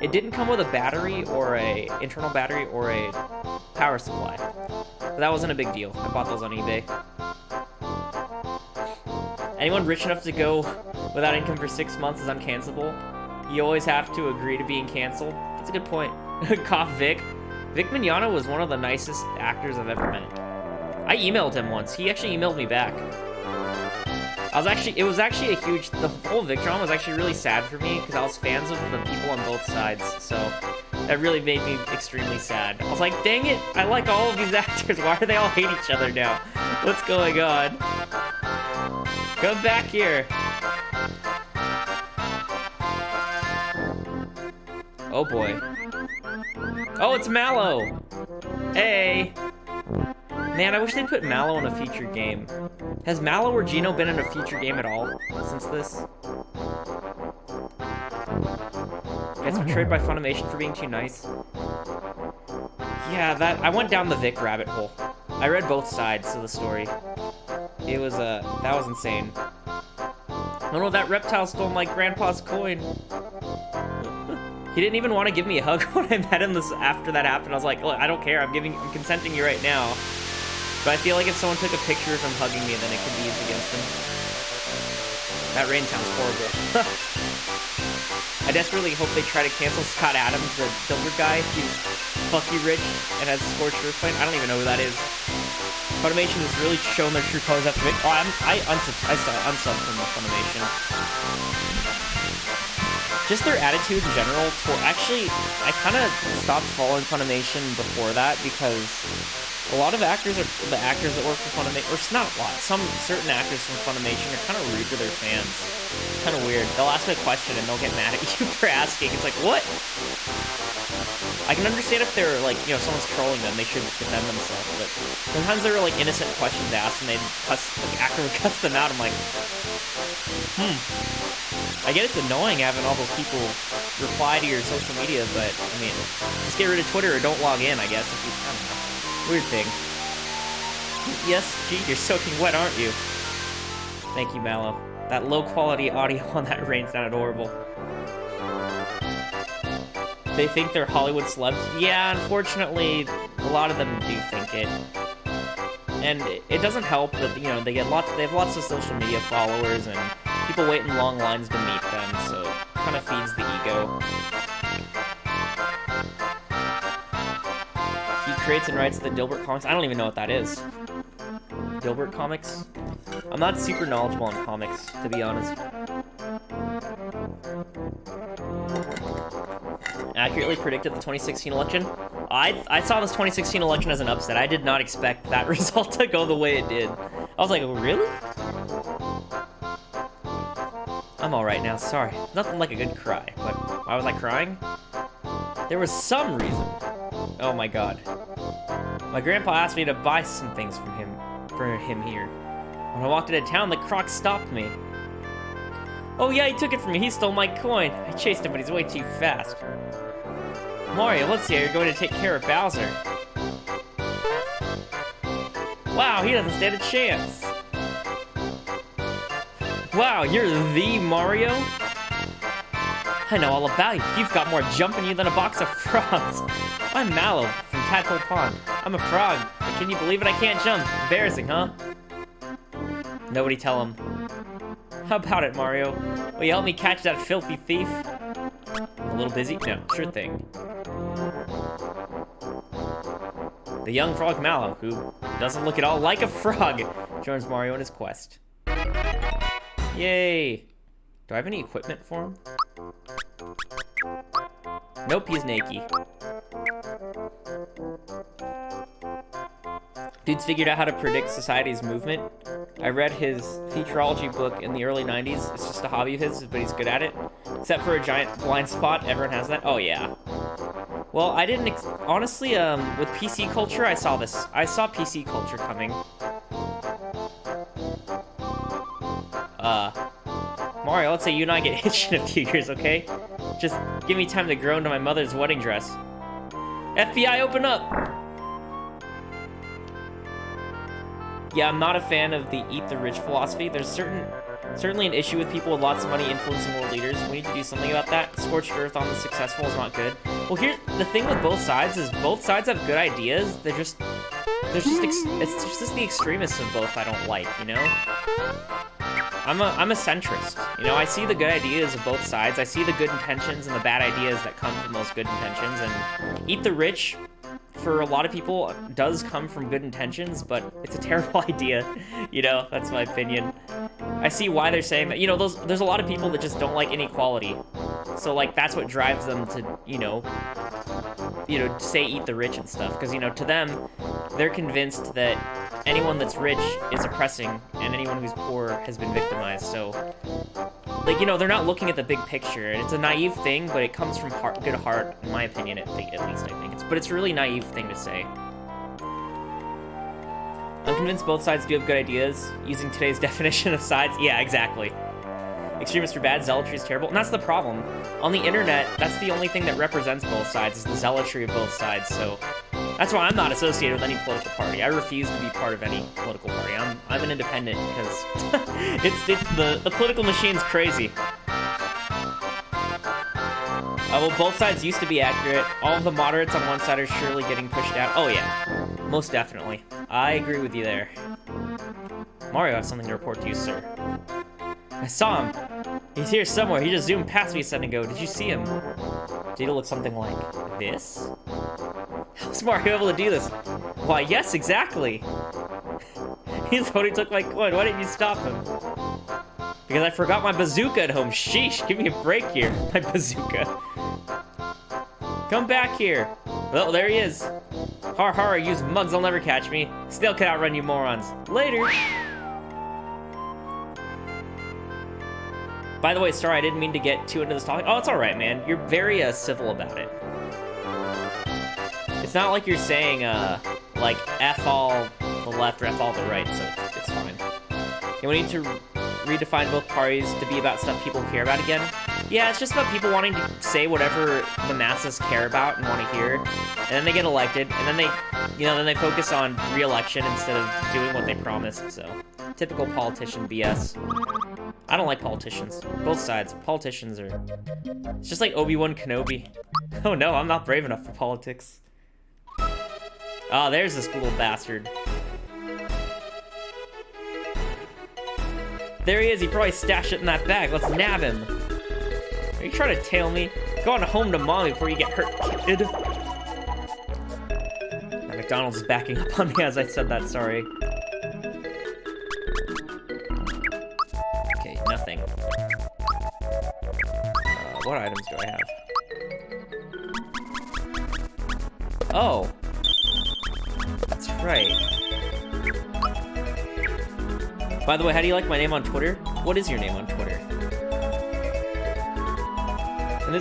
It didn't come with a battery or a internal battery or a power supply. But that wasn't a big deal. I bought those on eBay. Anyone rich enough to go without income for 6 months is uncancelable. You always have to agree to being canceled. That's a good point. Cough Vic. Vic Mignogna was one of the nicest actors I've ever met. I emailed him once. He actually emailed me back. It was actually a huge, the whole Vic drama was actually really sad for me because I was fans of the people on both sides, so that really made me extremely sad. I was like, dang it, I like all of these actors. Why do they all hate each other now? What's going on? Come back here. Oh boy. Oh, it's Mallow. Hey. Man, I wish they'd put Mallow in a featured game. Has Mallow or Gino been in a featured game at all since this? Gets betrayed by Funimation for being too nice. Yeah, I went down the Vic rabbit hole. I read both sides of the story. It was, that was insane. Oh no, that reptile stole my grandpa's coin. He didn't even want to give me a hug when I met him after that happened. I was like, look, I don't care, I'm consenting you right now. But I feel like if someone took a picture of him hugging me, then it could be used against him. That rain sounds horrible. I desperately hope they try to cancel Scott Adams, the Dilbert guy. He's fucky rich and has Scorched Earth Plane. I don't even know who that is. Funimation has really shown their true colors after it. Oh, I unsubbed from Funimation. Just their attitude in general. Actually, I kind of stopped following Funimation before that because a lot of actors the actors that work for Funimation, or not a lot, certain actors from Funimation are kind of rude to their fans. It's kind of weird. They'll ask a question and they'll get mad at you for asking. It's like, what? I can understand if they're like, you know, someone's trolling them, they should defend themselves, but sometimes there are like innocent questions asked and actor would cuss them out. I'm like, I get it's annoying having all those people reply to your social media, but I mean, just get rid of Twitter or don't log in, I guess, if you, I don't know. Weird thing. Yes, gee, you're soaking wet, aren't you? Thank you, Mallow. That low-quality audio on that rain sounded horrible. They think they're Hollywood celebs. Yeah, unfortunately, a lot of them do think it. And it doesn't help that, you know, they have lots of social media followers, and people wait in long lines to meet them, so it kind of feeds the ego. He creates and writes the Dilbert comics. I don't even know what that is. Dilbert comics? I'm not super knowledgeable on comics, to be honest. Accurately predicted the 2016 election. I saw this 2016 election as an upset. I did not expect that result to go the way it did. I was like, really? I'm alright now, sorry. Nothing like a good cry. But why was I crying? There was some reason. Oh my god. My grandpa asked me to buy some things for him here. When I walked into town, the croc stopped me. Oh yeah, he took it from me. He stole my coin. I chased him, but he's way too fast. Mario, let's see how you're going to take care of Bowser. Wow, he doesn't stand a chance. Wow, you're the Mario? I know all about you. You've got more jump in you than a box of frogs. I'm Mallow from Tadpole Pond. I'm a frog, but can you believe it? I can't jump. Embarrassing, huh? Nobody tell him. How about it, Mario? Will you help me catch that filthy thief? I'm a little busy. No, sure thing. The young frog Mallow, who doesn't look at all like a frog, joins Mario in his quest. Yay! Do I have any equipment for him? Nope, he's naked. Dude's figured out how to predict society's movement. I read his futurology book in the early 90s. It's just a hobby of his, but he's good at it. Except for a giant blind spot. Everyone has that. Oh, yeah. Well, I didn't... honestly, with PC culture, I saw this. I saw PC culture coming. Mario, let's say you and I get hitched in a few years, okay? Just give me time to grow into my mother's wedding dress. FBI, open up! Yeah, I'm not a fan of the eat the rich philosophy. There's certainly an issue with people with lots of money influencing world leaders. We need to do something about that. Scorched earth on the successful is not good. Well, here, the thing with both sides is both sides have good ideas. It's just the extremists of both I don't like, you know? I'm a centrist. You know, I see the good ideas of both sides. I see the good intentions and the bad ideas that come from those good intentions. And eat the rich, for a lot of people, does come from good intentions, but it's a terrible idea. You know, that's my opinion. I see why they're saying that. You know, there's a lot of people that just don't like inequality. So, like, that's what drives them to, you know, say eat the rich and stuff. Because, you know, to them, they're convinced that anyone that's rich is oppressing, and anyone who's poor has been victimized. So, like, you know, they're not looking at the big picture. It's a naive thing, but it comes from good heart, in my opinion, at least, I think. But it's a really naive thing to say. I'm convinced both sides do have good ideas, using today's definition of sides. Yeah, exactly. Extremists are bad, zealotry is terrible, and that's the problem. On the internet, that's the only thing that represents both sides, is the zealotry of both sides, so that's why I'm not associated with any political party. I refuse to be part of any political party. I'm an independent, because the political machine's crazy. Well, both sides used to be accurate. All of the moderates on one side are surely getting pushed out. Oh yeah, most definitely. I agree with you there. Mario, I have something to report to you, sir. I saw him. He's here somewhere. He just zoomed past me a second ago. Did you see him? Did it look something like this? How's Mario able to do this? Why, yes, exactly. He's the one who took my coin. Why didn't you stop him? Because I forgot my bazooka at home. Sheesh, give me a break here. My bazooka. Come back here. Well, there he is. Har har, you mugs, will never catch me. Still can outrun you morons. Later. By the way, sorry, I didn't mean to get too into this topic. Oh, it's alright, man. You're very civil about it. It's not like you're saying, like, F all the left or F all the right, so it's fine. And we need to redefine both parties to be about stuff people care about again. Yeah, it's just about people wanting to say whatever the masses care about and want to hear, and then they get elected, and then they focus on re-election instead of doing what they promised, so. Typical politician BS. I don't like politicians. Both sides. Politicians are... It's just like Obi-Wan Kenobi. Oh no, I'm not brave enough for politics. Oh, there's this little bastard. There he is. He probably stashed it in that bag. Let's nab him. Are you trying to tail me? Go on home to mommy before you get hurt, kid. That McDonald's is backing up on me as I said that, sorry. Okay, nothing. What items do I have? Oh. That's right. By the way, how do you like my name on Twitter? What is your name on Twitter? And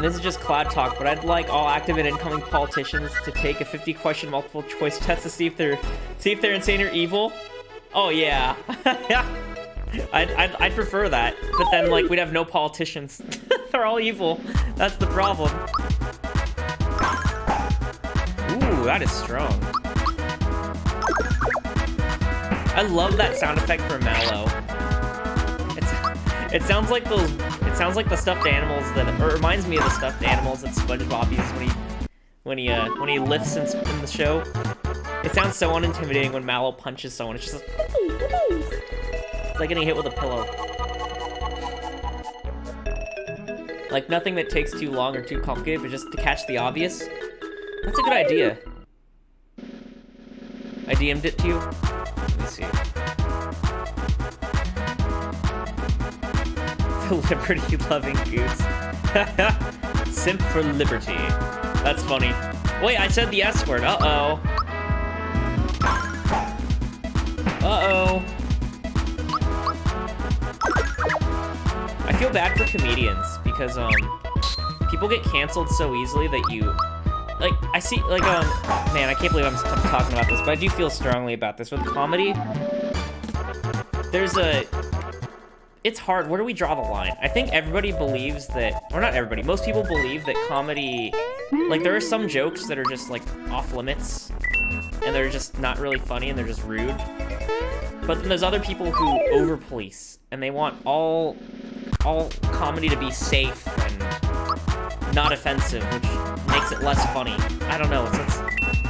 this is just Cloud Talk, but I'd like all active and incoming politicians to take a 50-question multiple choice test to see if they're insane or evil. Oh yeah. I'd prefer that, but then like we'd have no politicians. They're all evil. That's the problem. Ooh, that is strong. I love that sound effect for Mallow. It sounds like the stuffed animals that, or it reminds me of the stuffed animals that SpongeBob uses when he lifts in the show. It sounds so unintimidating when Mallow punches someone. It's just like, it's like getting hit with a pillow. Like nothing that takes too long or too complicated, but just to catch the obvious. That's a good idea. I DM'd it to you. Let me see. The liberty-loving goose. Simp for liberty. That's funny. Wait, I said the S word. Uh-oh. Uh-oh. I feel bad for comedians because, people get canceled so easily that you... Like, I see, like, man, I can't believe I'm talking about this, but I do feel strongly about this. With comedy, there's a... It's hard. Where do we draw the line? I think everybody believes that... Or not everybody. Most people believe that comedy... Like, there are some jokes that are just, like, off limits. And they're just not really funny, and they're just rude. But then there's other people who over-police. And they want all comedy to be safe and not offensive, which makes it less funny. I don't know, it's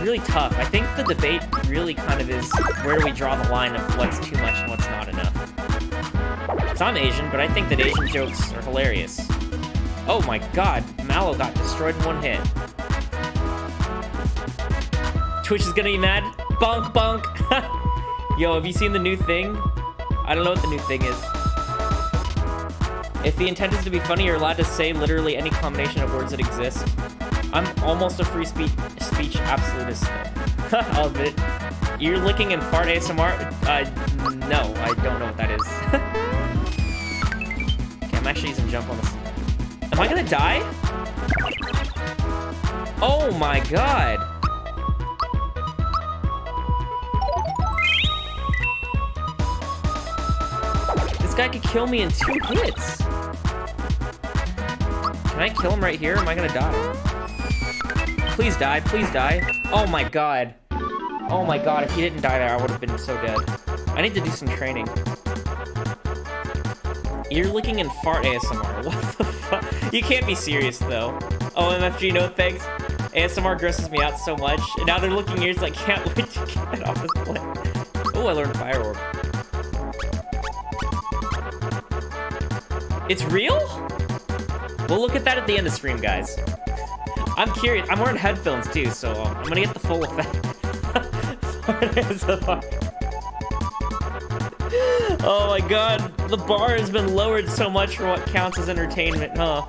really tough. I think the debate really kind of is, where do we draw the line of what's too much and what's not enough? So I'm Asian, but I think that Asian jokes are hilarious. Oh my god, Mallow got destroyed in one hit. Twitch is gonna be mad. Bonk, bonk. Yo, have you seen the new thing? I don't know what the new thing is. If the intent is to be funny, you're allowed to say literally any combination of words that exist. I'm almost a free speech absolutist. I'll admit it. Ear licking and fart ASMR? No, I don't know what that is. Okay, I'm actually using jump on this. Am I gonna die? Oh my god. This guy could kill me in 2 hits. Can I kill him right here? Or am I gonna die? Please die, please die. Oh my god. Oh my god, if he didn't die there, I would have been so dead. I need to do some training. Ear licking and fart ASMR. What the fuck? You can't be serious though. Oh, MFG, no thanks. ASMR grosses me out so much. And now they're looking ears like, can't wait to get off this plane. Oh, I learned Fire Orb. It's real? We'll look at that at the end of stream, guys. I'm curious. I'm wearing headphones too, so I'm gonna get the full effect. Oh my god, the bar has been lowered so much for what counts as entertainment, huh?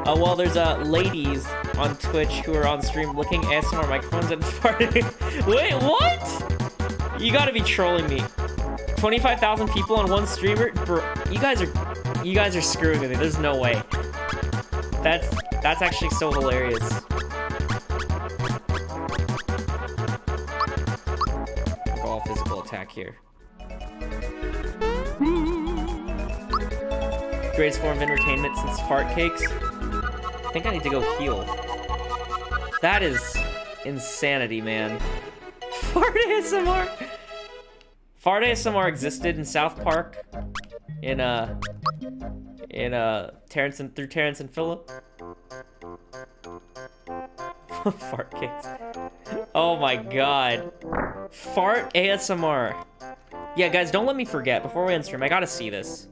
Oh, well, there's ladies on Twitch who are on stream looking ASMR microphones and farting. Wait, what? You gotta be trolling me. 25,000 people on one streamer? Bro, you guys are screwing with me. There's no way. That's actually so hilarious. Go all physical attack here. Greatest form of entertainment since fart cakes. I think I need to go heal. That is insanity, man. Fart ASMR. Fart ASMR existed in South Park in Terrence and Phillip. Fart cakes. Oh my god. Fart ASMR. Yeah, guys, don't let me forget. Before we end stream, I gotta see this.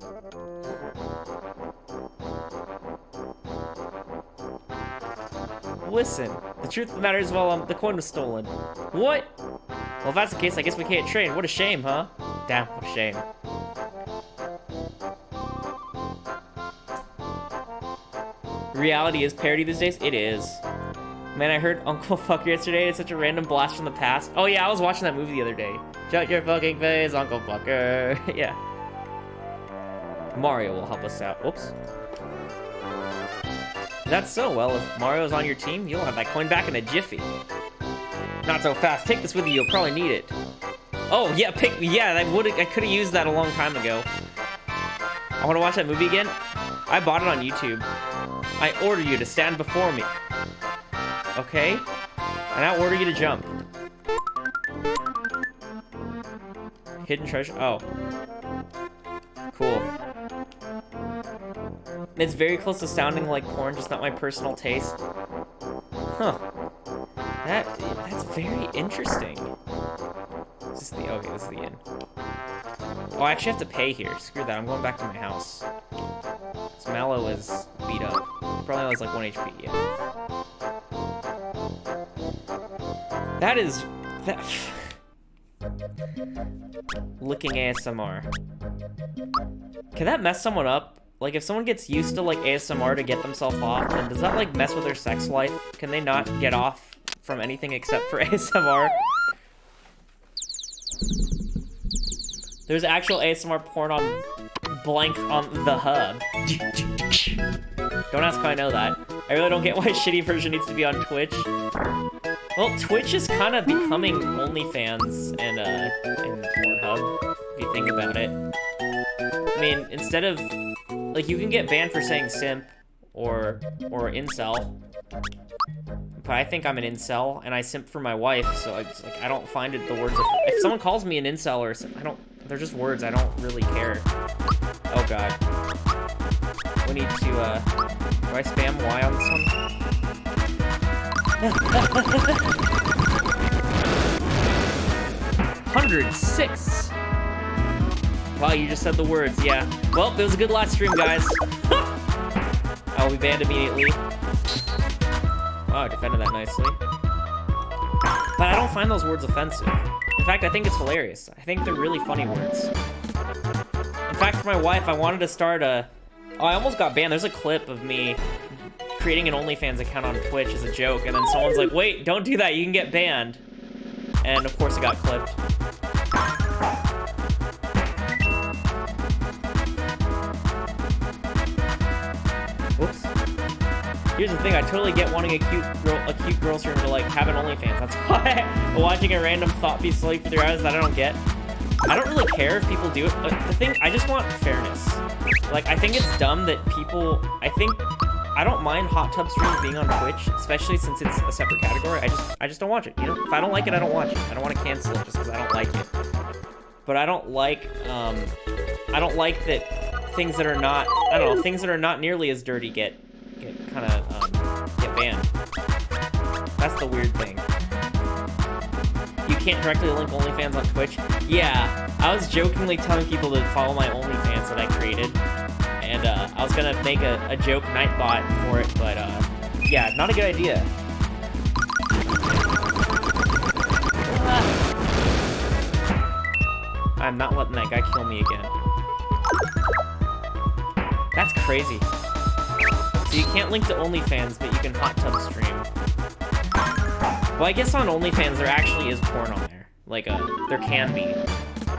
Listen, the truth of the matter is, well, the coin was stolen. What? Well, if that's the case, I guess we can't train. What a shame, huh? Damn, what a shame. Reality is parody these days? It is. Man, I heard Uncle Fucker yesterday. It's such a random blast from the past. Oh yeah, I was watching that movie the other day. Shut your fucking face, Uncle Fucker. Yeah. Mario will help us out. Whoops. That's so. Well, if Mario's on your team, you'll have that coin back in a jiffy. Not so fast. Take this with you. You'll probably need it. Oh yeah, I could have used that a long time ago. I want to watch that movie again. I bought it on YouTube. I order you to stand before me. Okay? I now order you to jump. Hidden treasure. Oh. Cool. It's very close to sounding like porn, just not my personal taste. Huh. That's very interesting. Is this the... Okay, this is the inn. Oh, I actually have to pay here. Screw that, I'm going back to my house. This Mallow is beat up. Probably has like 1 HP, yeah. That is... That... Licking ASMR. Can that mess someone up? Like, if someone gets used to, like, ASMR to get themselves off, then does that, like, mess with their sex life? Can they not get off from anything except for ASMR? There's actual ASMR porn on blank on the hub. Don't ask how I know that. I really don't get why a shitty version needs to be on Twitch. Well, Twitch is kind of becoming OnlyFans and Pornhub, if you think about it. I mean, instead of... Like, you can get banned for saying simp or incel. But I think I'm an incel, and I simp for my wife, so it's like, I don't find it the words of... If someone calls me an incel or simp, I don't... They're just words, I don't really care. Oh god. We need to, do I spam Y on this one? 106! Wow, you just said the words, yeah. Well, it was a good last stream, guys. I'll be banned immediately. Wow, I defended that nicely. But I don't find those words offensive. In fact, I think it's hilarious. I think they're really funny words. In fact, for my wife, I wanted to start a... Oh, I almost got banned. There's a clip of me creating an OnlyFans account on Twitch as a joke, and then someone's like, wait, don't do that, you can get banned. And of course it got clipped. Whoops. Here's the thing, I totally get wanting a cute girl streamer to like have an OnlyFans. That's why watching a random thought piece like for 3 hours that I don't get. I don't really care if people do it. The thing, I just want fairness. Like, I think it's dumb that people, I don't mind hot tub streams being on Twitch, especially since it's a separate category. I just don't watch it, you know? If I don't like it, I don't watch it. I don't want to cancel it just because I don't like it. But I don't like that things that are not, I don't know, things that are not nearly as dirty get banned. That's the weird thing. You can't directly link OnlyFans on Twitch. Yeah, I was jokingly telling people to follow my OnlyFans that I created. And I was gonna make a joke Nightbot for it, but yeah, not a good idea. I'm not letting that guy kill me again. That's crazy. So you can't link to OnlyFans, but you can hot tub stream. Well, I guess on OnlyFans there actually is porn on there. Like, there can be.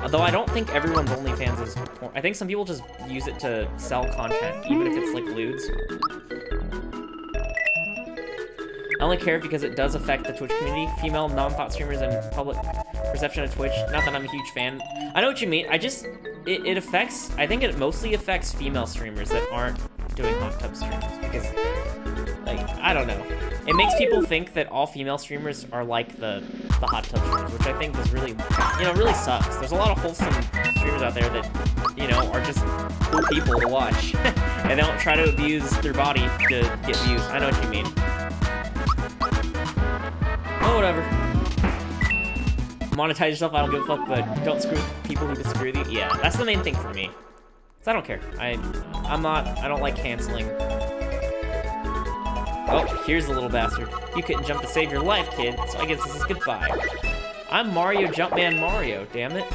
Although I don't think everyone's OnlyFans is porn. I think some people just use it to sell content, even if it's like lewds. I only care because it does affect the Twitch community. Female non-thought streamers and public perception of Twitch. Not that I'm a huge fan. I know what you mean. It affects, I think it mostly affects female streamers that aren't doing hot tub streams. Because, like, I don't know. It makes people think that all female streamers are like the hot tub streamers, which I think is really, really sucks. There's a lot of wholesome streamers out there that, are just cool people to watch. And they don't try to abuse their body to get views. I know what you mean. Oh, whatever. Monetize yourself, I don't give a fuck, but don't screw with people who disagree with you. Yeah, that's the main thing for me. So I don't care. I don't like canceling. Oh, here's the little bastard. You couldn't jump to save your life, kid, so I guess this is goodbye. I'm Mario Jumpman Mario, damn it.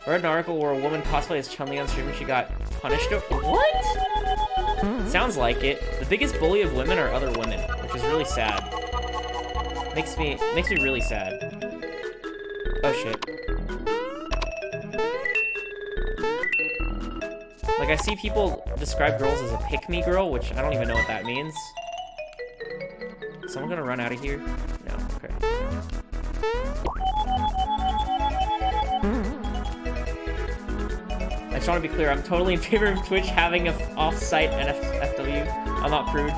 I read an article where a woman cosplayed as Chun-Li on stream and she got punished. What? Sounds like it. The biggest bully of women are other women, which is really sad. Makes me really sad. Oh shit. Like, I see people describe girls as a pick-me girl, which I don't even know what that means. Is someone gonna run out of here? No, okay. I just want to be clear, I'm totally in favor of Twitch having an off-site NFW. I'm not prude.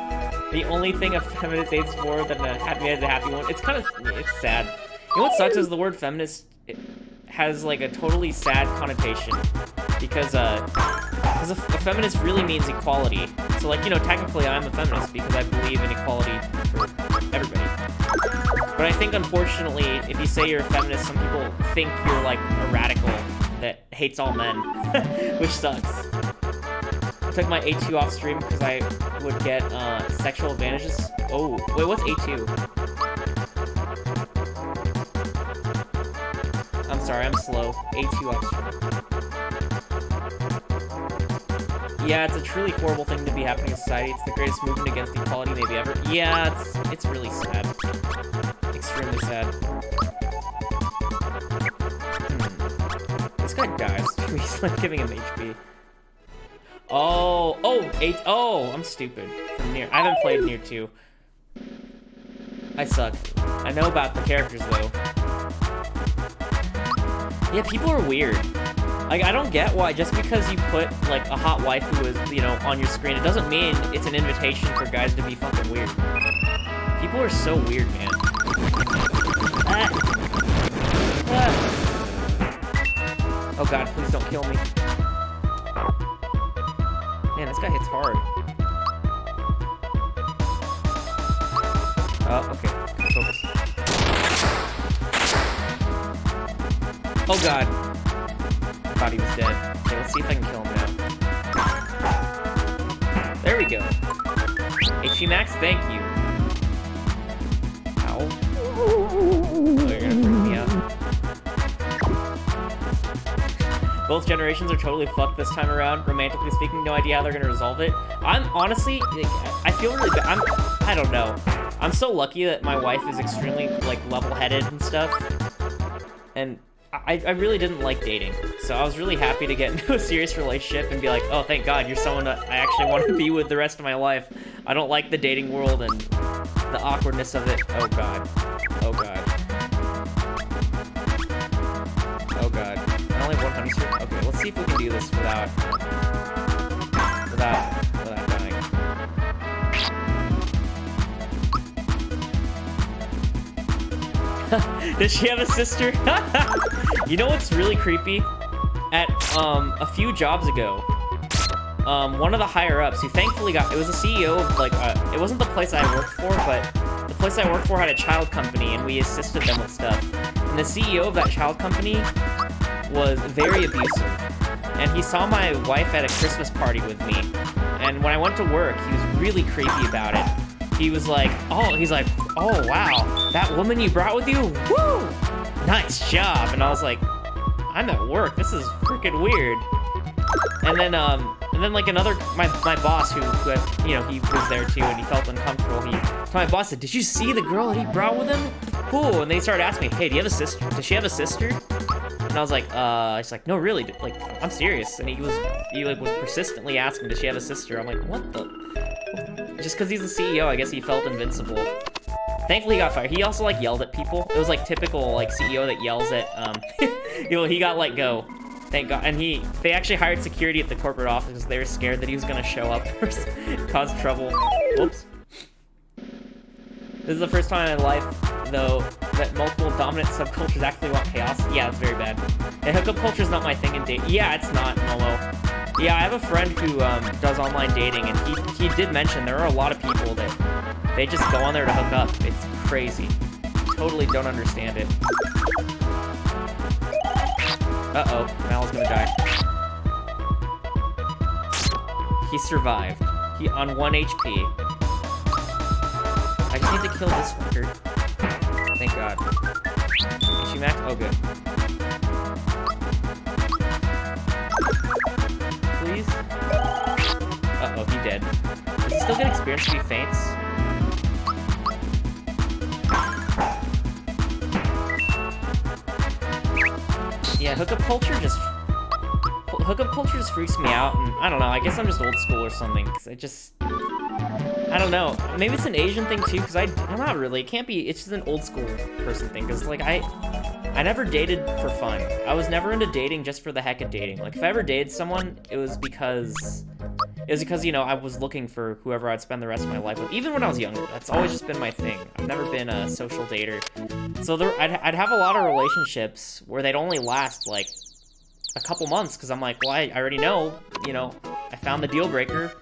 The only thing a feminist hates more than a happy man is a happy one. It's sad. You know what sucks is the word feminist has like a totally sad connotation. Because a feminist really means equality. So like, technically I'm a feminist because I believe in equality for everybody. But I think unfortunately, if you say you're a feminist, some people think you're like a radical that hates all men, which sucks. I took my A2 off stream because I would get sexual advantages. Oh, wait, what's A2? I'm sorry, I'm slow. A2 extra. Yeah, it's a truly horrible thing to be happening in society. It's the greatest movement against equality maybe ever. Yeah, it's really sad. Extremely sad. This guy dies. He's like giving him HP. Oh, I'm stupid. From Nier. I haven't played Nier 2. I suck. I know about the characters though. Yeah, people are weird. Like, I don't get why just because you put like a hot wife who is, you know, on your screen, it doesn't mean it's an invitation for guys to be fucking weird. People are so weird, man. Oh god, please don't kill me. Man, this guy hits hard. Oh, okay. Focus. Oh god. I thought he was dead. Okay, let's see if I can kill him now. There we go. HP max, thank you. Ow. Oh, you're gonna freak me out. Both generations are totally fucked this time around. Romantically speaking, no idea how they're gonna resolve it. I'm honestly, like, I feel really bad. I don't know. I'm so lucky that my wife is extremely, like, level-headed and stuff. And I really didn't like dating. So I was really happy to get into a serious relationship and be like, oh, thank God, you're someone that I actually want to be with the rest of my life. I don't like the dating world and the awkwardness of it. Oh, God. Oh, God. Oh, God. I only have one honey strip. Okay, let's see if we can do this without dying. Does she have a sister? You know what's really creepy? At a few jobs ago, one of the higher ups who thankfully it was a CEO of like it wasn't the place I worked for, but the place I worked for had a child company and we assisted them with stuff. And the CEO of that child company was very abusive. And he saw my wife at a Christmas party with me. And when I went to work, he was really creepy about it. He was like, oh wow, that woman you brought with you? Woo! Nice job. And I was like, I'm at work. This is freaking weird. And then like my boss who had, you know, he was there too and he felt uncomfortable. My boss said, did you see the girl that he brought with him? Cool. And they started asking me, hey, do you have a sister? Does she have a sister? And I was like, he's like, no, really, like, I'm serious. And he was persistently asking, does she have a sister? I'm like, what the? Just because he's the CEO, I guess he felt invincible. Thankfully, he got fired. He also, like, yelled at people. It was, like, typical, like, CEO that yells at, you know, he got let go. Thank God. And they actually hired security at the corporate office because they were scared that he was going to show up or cause trouble. Whoops. This is the first time in my life, though, that multiple dominant subcultures actually want chaos. Yeah, it's very bad. And hookup culture is not my thing in dating. Yeah, it's not, Momo. Yeah, I have a friend who does online dating, and he did mention there are a lot of people that they just go on there to hook up. It's crazy. Totally don't understand it. Uh-oh, Mal's gonna die. He survived. He on 1 HP. I just need to kill this fucker. Thank God. Is she max? Oh, good. Please? Uh-oh, he dead. Does he still get experience if he faints? Yeah, hookup culture just freaks me out, and I don't know, I guess I'm just old school or something, because I don't know, maybe it's an Asian thing too, because well, not really, it can't be, it's just an old school person thing, because, like, I never dated for fun. I was never into dating just for the heck of dating. Like, if I ever dated someone, it was because, you know, I was looking for whoever I'd spend the rest of my life with. Even when I was younger, that's always just been my thing. I've never been a social dater. So I'd have a lot of relationships where they'd only last, like, a couple months, because I'm like, well, I already know, you know, I found the deal breaker,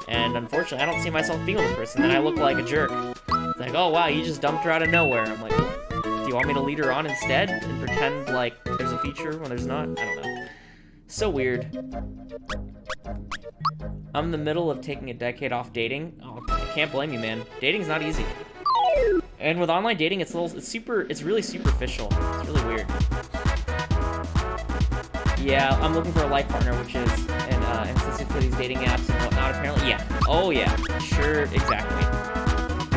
and unfortunately, I don't see myself being with this person, and I look like a jerk. It's like, oh, wow, you just dumped her out of nowhere. I'm like, do you want me to lead her on instead and pretend like there's a feature when there's not? I don't know. So weird. I'm in the middle of taking a decade off dating. Oh, I can't blame you, man. Dating's not easy. And with online dating, it's really superficial. It's really weird. Yeah, I'm looking for a life partner, which is an insisting for these dating apps and whatnot, apparently. Yeah. Oh, yeah. Sure, exactly.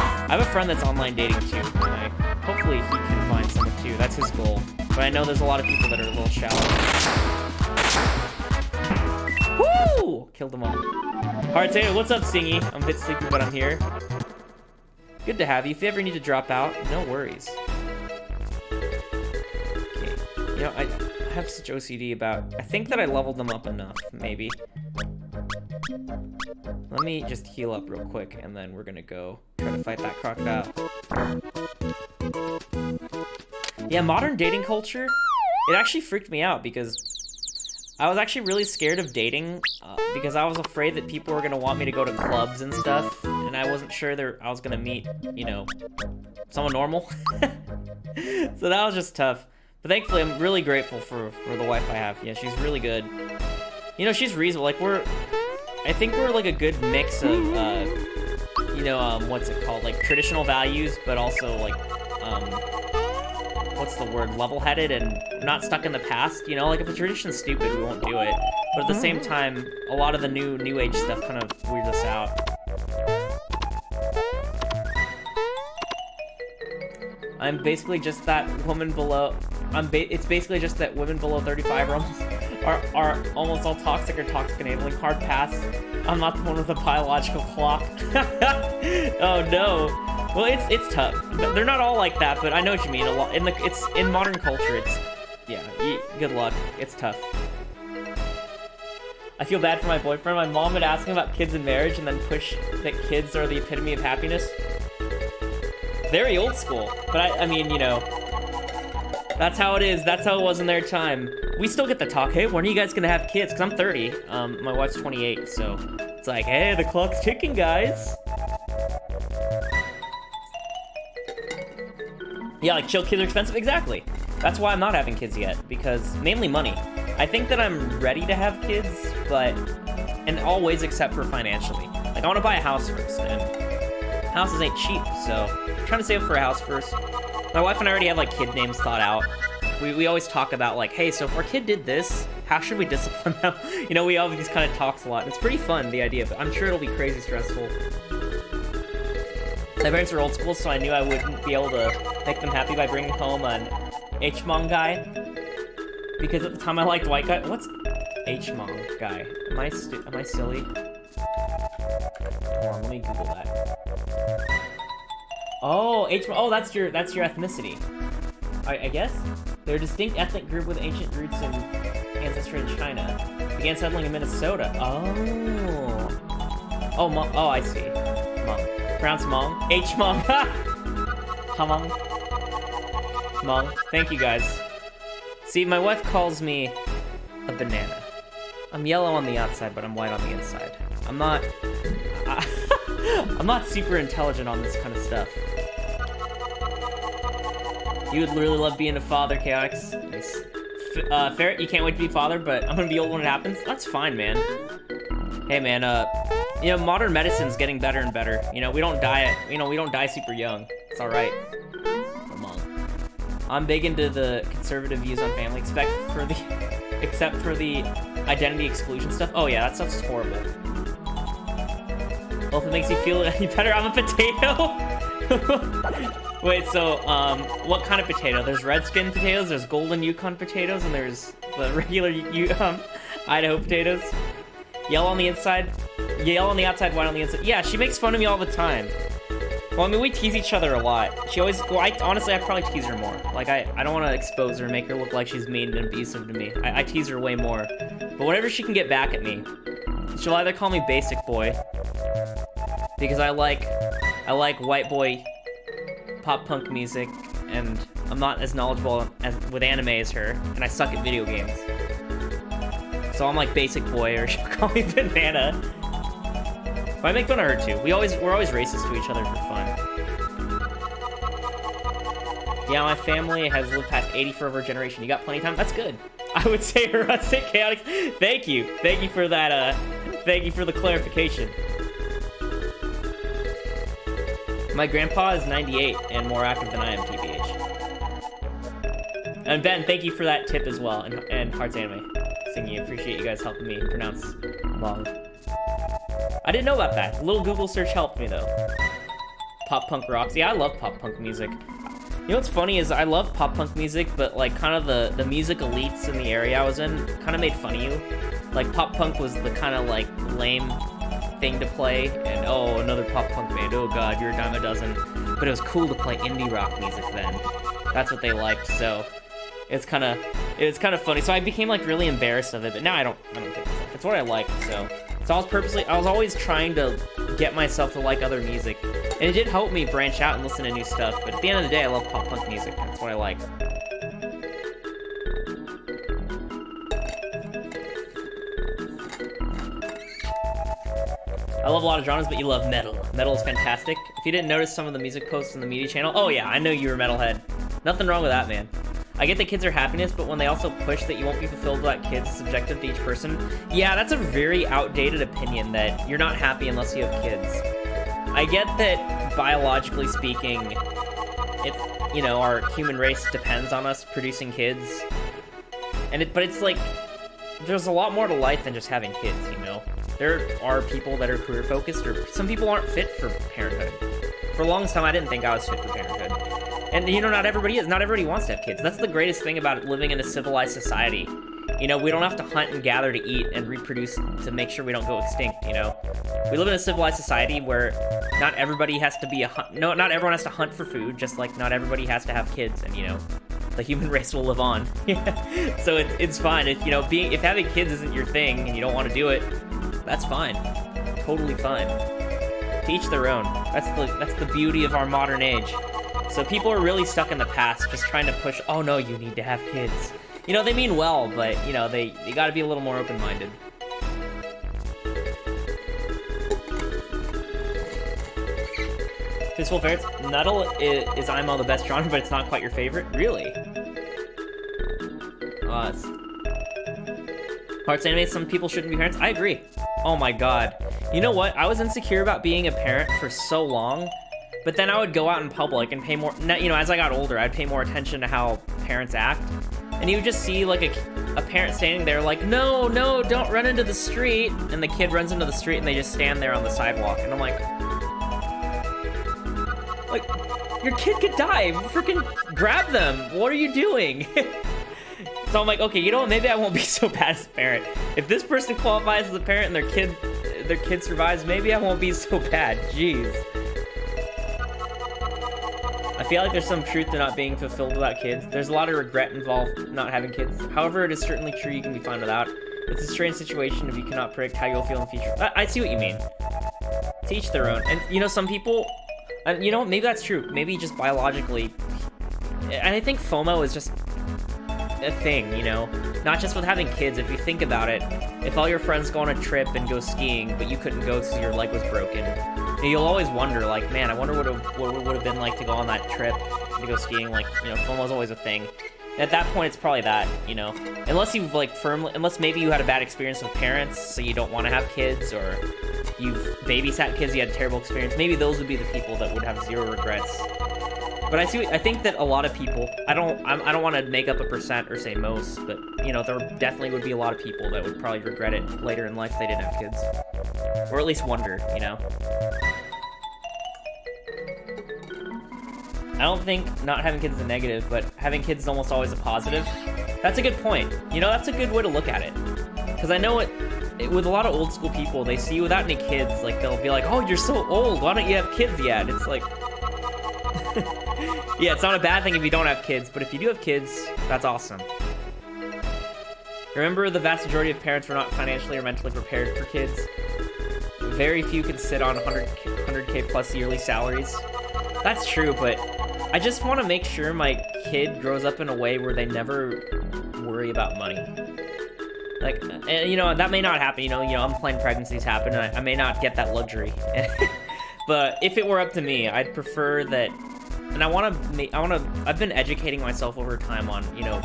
I have a friend that's online dating, too. And hopefully he can find someone, too. That's his goal. But I know there's a lot of people that are a little shallow. Woo! Killed them all. Alright, so what's up, Stingy? I'm a bit sleepy, but I'm here. Good to have you. If you ever need to drop out, no worries. Okay. You know, I have such OCD about... I think that I leveled them up enough, maybe. Let me just heal up real quick, and then we're gonna go try to fight that crocodile. Yeah, modern dating culture, it actually freaked me out because I was actually really scared of dating because I was afraid that people were gonna want me to go to clubs and stuff, and I wasn't sure I was gonna meet, you know, someone normal. So that was just tough. But thankfully, I'm really grateful for the wife I have. Yeah, she's really good. You know, she's reasonable. Like, I think we're like a good mix of, you know, what's it called? Like, traditional values, but also, like, what's the word? Level-headed and not stuck in the past. You know, like, if the tradition's stupid, we won't do it. But at the same time, a lot of the new age stuff kind of weirds us out. I'm basically just that woman below... it's basically just that women below 35 are almost all toxic or toxic enabling. Hard pass. I'm not the one with a biological clock. Oh no. Well, it's tough. They're not all like that, but I know what you mean. A lot it's in modern culture. It's good luck. It's tough. I feel bad for my boyfriend. My mom would ask him about kids and marriage, and then push that kids are the epitome of happiness. Very old school, but I mean, you know, that's how it is. That's how it was in their time. We still get the talk, hey, when are you guys gonna have kids? Because I'm 30, my wife's 28, so it's like, hey, the clock's ticking, guys. Yeah, like, chill kids are expensive, exactly. That's why I'm not having kids yet, because mainly money. I think that I'm ready to have kids, but in all ways except for financially. Like, I want to buy a house first, and houses ain't cheap, so I'm trying to save up for a house first. My wife and I already have, like, kid names thought out. We always talk about, like, hey, so if our kid did this, how should we discipline them? You know, we always just kind of talks a lot. It's pretty fun, the idea, but I'm sure it'll be crazy stressful. My parents are old school, so I knew I wouldn't be able to make them happy by bringing home an H-Mong guy. Because at the time I liked white guy. What's H-Mong guy? Am I silly? Hold on, let me Google that. Oh, oh, that's your ethnicity. I guess? They're a distinct ethnic group with ancient roots and ancestry in China. Began settling in Minnesota. Oh. Oh, oh, I see. Hmong. Pronounced Hmong. H-Mong. Hmong. Hmong. Thank you, guys. See, my wife calls me a banana. I'm yellow on the outside, but I'm white on the inside. I'm not... I'm not super intelligent on this kind of stuff. You would really love being a father, Chaotix. Nice. Ferret, you can't wait to be a father, but I'm gonna be old when it happens? That's fine, man. Hey, man, you know, modern medicine's getting better and better. You know, we don't die super young. It's alright. Come on. I'm big into the conservative views on family, except for the identity exclusion stuff. Oh yeah, that stuff's horrible. Well, if it makes you feel any better, I'm a potato. Wait, so, what kind of potato? There's red-skin potatoes, there's golden Yukon potatoes, and there's the regular Idaho potatoes. Yellow on the inside, yellow on the outside, white on the inside. Yeah, she makes fun of me all the time. Well, I mean, we tease each other a lot. She always, honestly, I probably tease her more. Like, I don't want to expose her and make her look like she's mean and abusive to me. I tease her way more. But whenever she can get back at me, she'll either call me basic boy, because I like white boy pop punk music, and I'm not as knowledgeable with anime as her, and I suck at video games. So I'm like basic boy, or she'll call me banana. But I make fun of her too. We're always racist to each other for fun. Yeah, my family has lived past 80 for over a generation. You got plenty of time? That's good. I would say rustic chaotic. Thank you for that. Thank you for the clarification. My grandpa is 98 and more active than I am, TBH. And Ben, thank you for that tip as well, and Hearts Anime. texting you. Appreciate you guys helping me pronounce Hmong. I didn't know about that. A little Google search helped me, though. Pop punk rocks. Yeah, I love pop punk music. You know what's funny is I love pop punk music, but like kind of the music elites in the area I was in kind of made fun of you. Like pop punk was the kind of like lame thing to play, and oh, another pop punk band, oh god, you're a dime a dozen. But it was cool to play indie rock music then. That's what they liked, so it's kind of funny. So I became like really embarrassed of it, but now I don't give a fuck. It's what I like, so I was always trying to get myself to like other music. And it did help me branch out and listen to new stuff, but at the end of the day, I love pop punk music. That's what I like. I love a lot of genres, but you love metal. Metal is fantastic. If you didn't notice some of the music posts on the media channel, oh yeah, I know you're a metalhead. Nothing wrong with that, man. I get that kids are happiness, but when they also push that you won't be fulfilled without kids, subjective to each person, yeah, that's a very outdated opinion that you're not happy unless you have kids. I get that biologically speaking, it's, you know, our human race depends on us producing kids. But it's like, there's a lot more to life than just having kids, you know? There are people that are career focused, or some people aren't fit for parenthood. For the longest time, I didn't think I was fit for parenthood. And, you know, not everybody is. Not everybody wants to have kids. That's the greatest thing about living in a civilized society. You know, we don't have to hunt and gather to eat and reproduce to make sure we don't go extinct, you know? We live in a civilized society where not everybody has to be not everyone has to hunt for food, just like not everybody has to have kids, and, you know, the human race will live on. So it's fine. If, you know, if having kids isn't your thing and you don't want to do it, that's fine. Totally fine. To each their own. That's the beauty of our modern age. So people are really stuck in the past, just trying to push, oh no, you need to have kids. You know, they mean well, but, you know, they gotta be a little more open-minded. Fistful Ferrets, Nuddle is IMO the best genre, but it's not quite your favorite? Really? Hearts Anime, some people shouldn't be parents? I agree. Oh my god. You know what? I was insecure about being a parent for so long, but then I would go out in public and pay more, you know, as I got older, I'd pay more attention to how parents act. And you would just see, like, a parent standing there like, no, don't run into the street. And the kid runs into the street and they just stand there on the sidewalk. And I'm like, your kid could die. Freaking grab them. What are you doing? So I'm like, okay, you know what? Maybe I won't be so bad as a parent. If this person qualifies as a parent and their kid survives, maybe I won't be so bad. Jeez. I feel like there's some truth to not being fulfilled without kids. There's a lot of regret involved not having kids. However, it is certainly true you can be fine without. It's a strange situation if you cannot predict how you'll feel in the future. I see what you mean. To each their own. And, you know, some people... you know, maybe that's true. Maybe just biologically... And I think FOMO is just a thing, you know? Not just with having kids. If you think about it, if all your friends go on a trip and go skiing, but you couldn't go because your leg was broken, you'll always wonder, like, man, I wonder what it would have been like to go on that trip, to go skiing. Like, you know, FOMO's always a thing. And at that point, it's probably that, you know? Unless you've, like, unless maybe you had a bad experience with parents, so you don't want to have kids, or you've babysat kids, you had a terrible experience, maybe those would be the people that would have zero regrets. But I think that a lot of people, I don't want to make up a percent or say most, but, you know, there definitely would be a lot of people that would probably regret it later in life if they didn't have kids. Or at least wonder, you know? I don't think not having kids is a negative, but having kids is almost always a positive. That's a good point. You know, that's a good way to look at it. Because I know with a lot of old school people, they see you without any kids, like, they'll be like, oh, you're so old, why don't you have kids yet? It's like... Yeah, it's not a bad thing if you don't have kids, but if you do have kids, that's awesome. Remember, the vast majority of parents were not financially or mentally prepared for kids. Very few can sit on 100K plus yearly salaries. That's true, but I just want to make sure my kid grows up in a way where they never worry about money. Like, you know, that may not happen, you know, unplanned pregnancies happen, and I may not get that luxury. But if it were up to me, I'd prefer that, and I've been educating myself over time on, you know,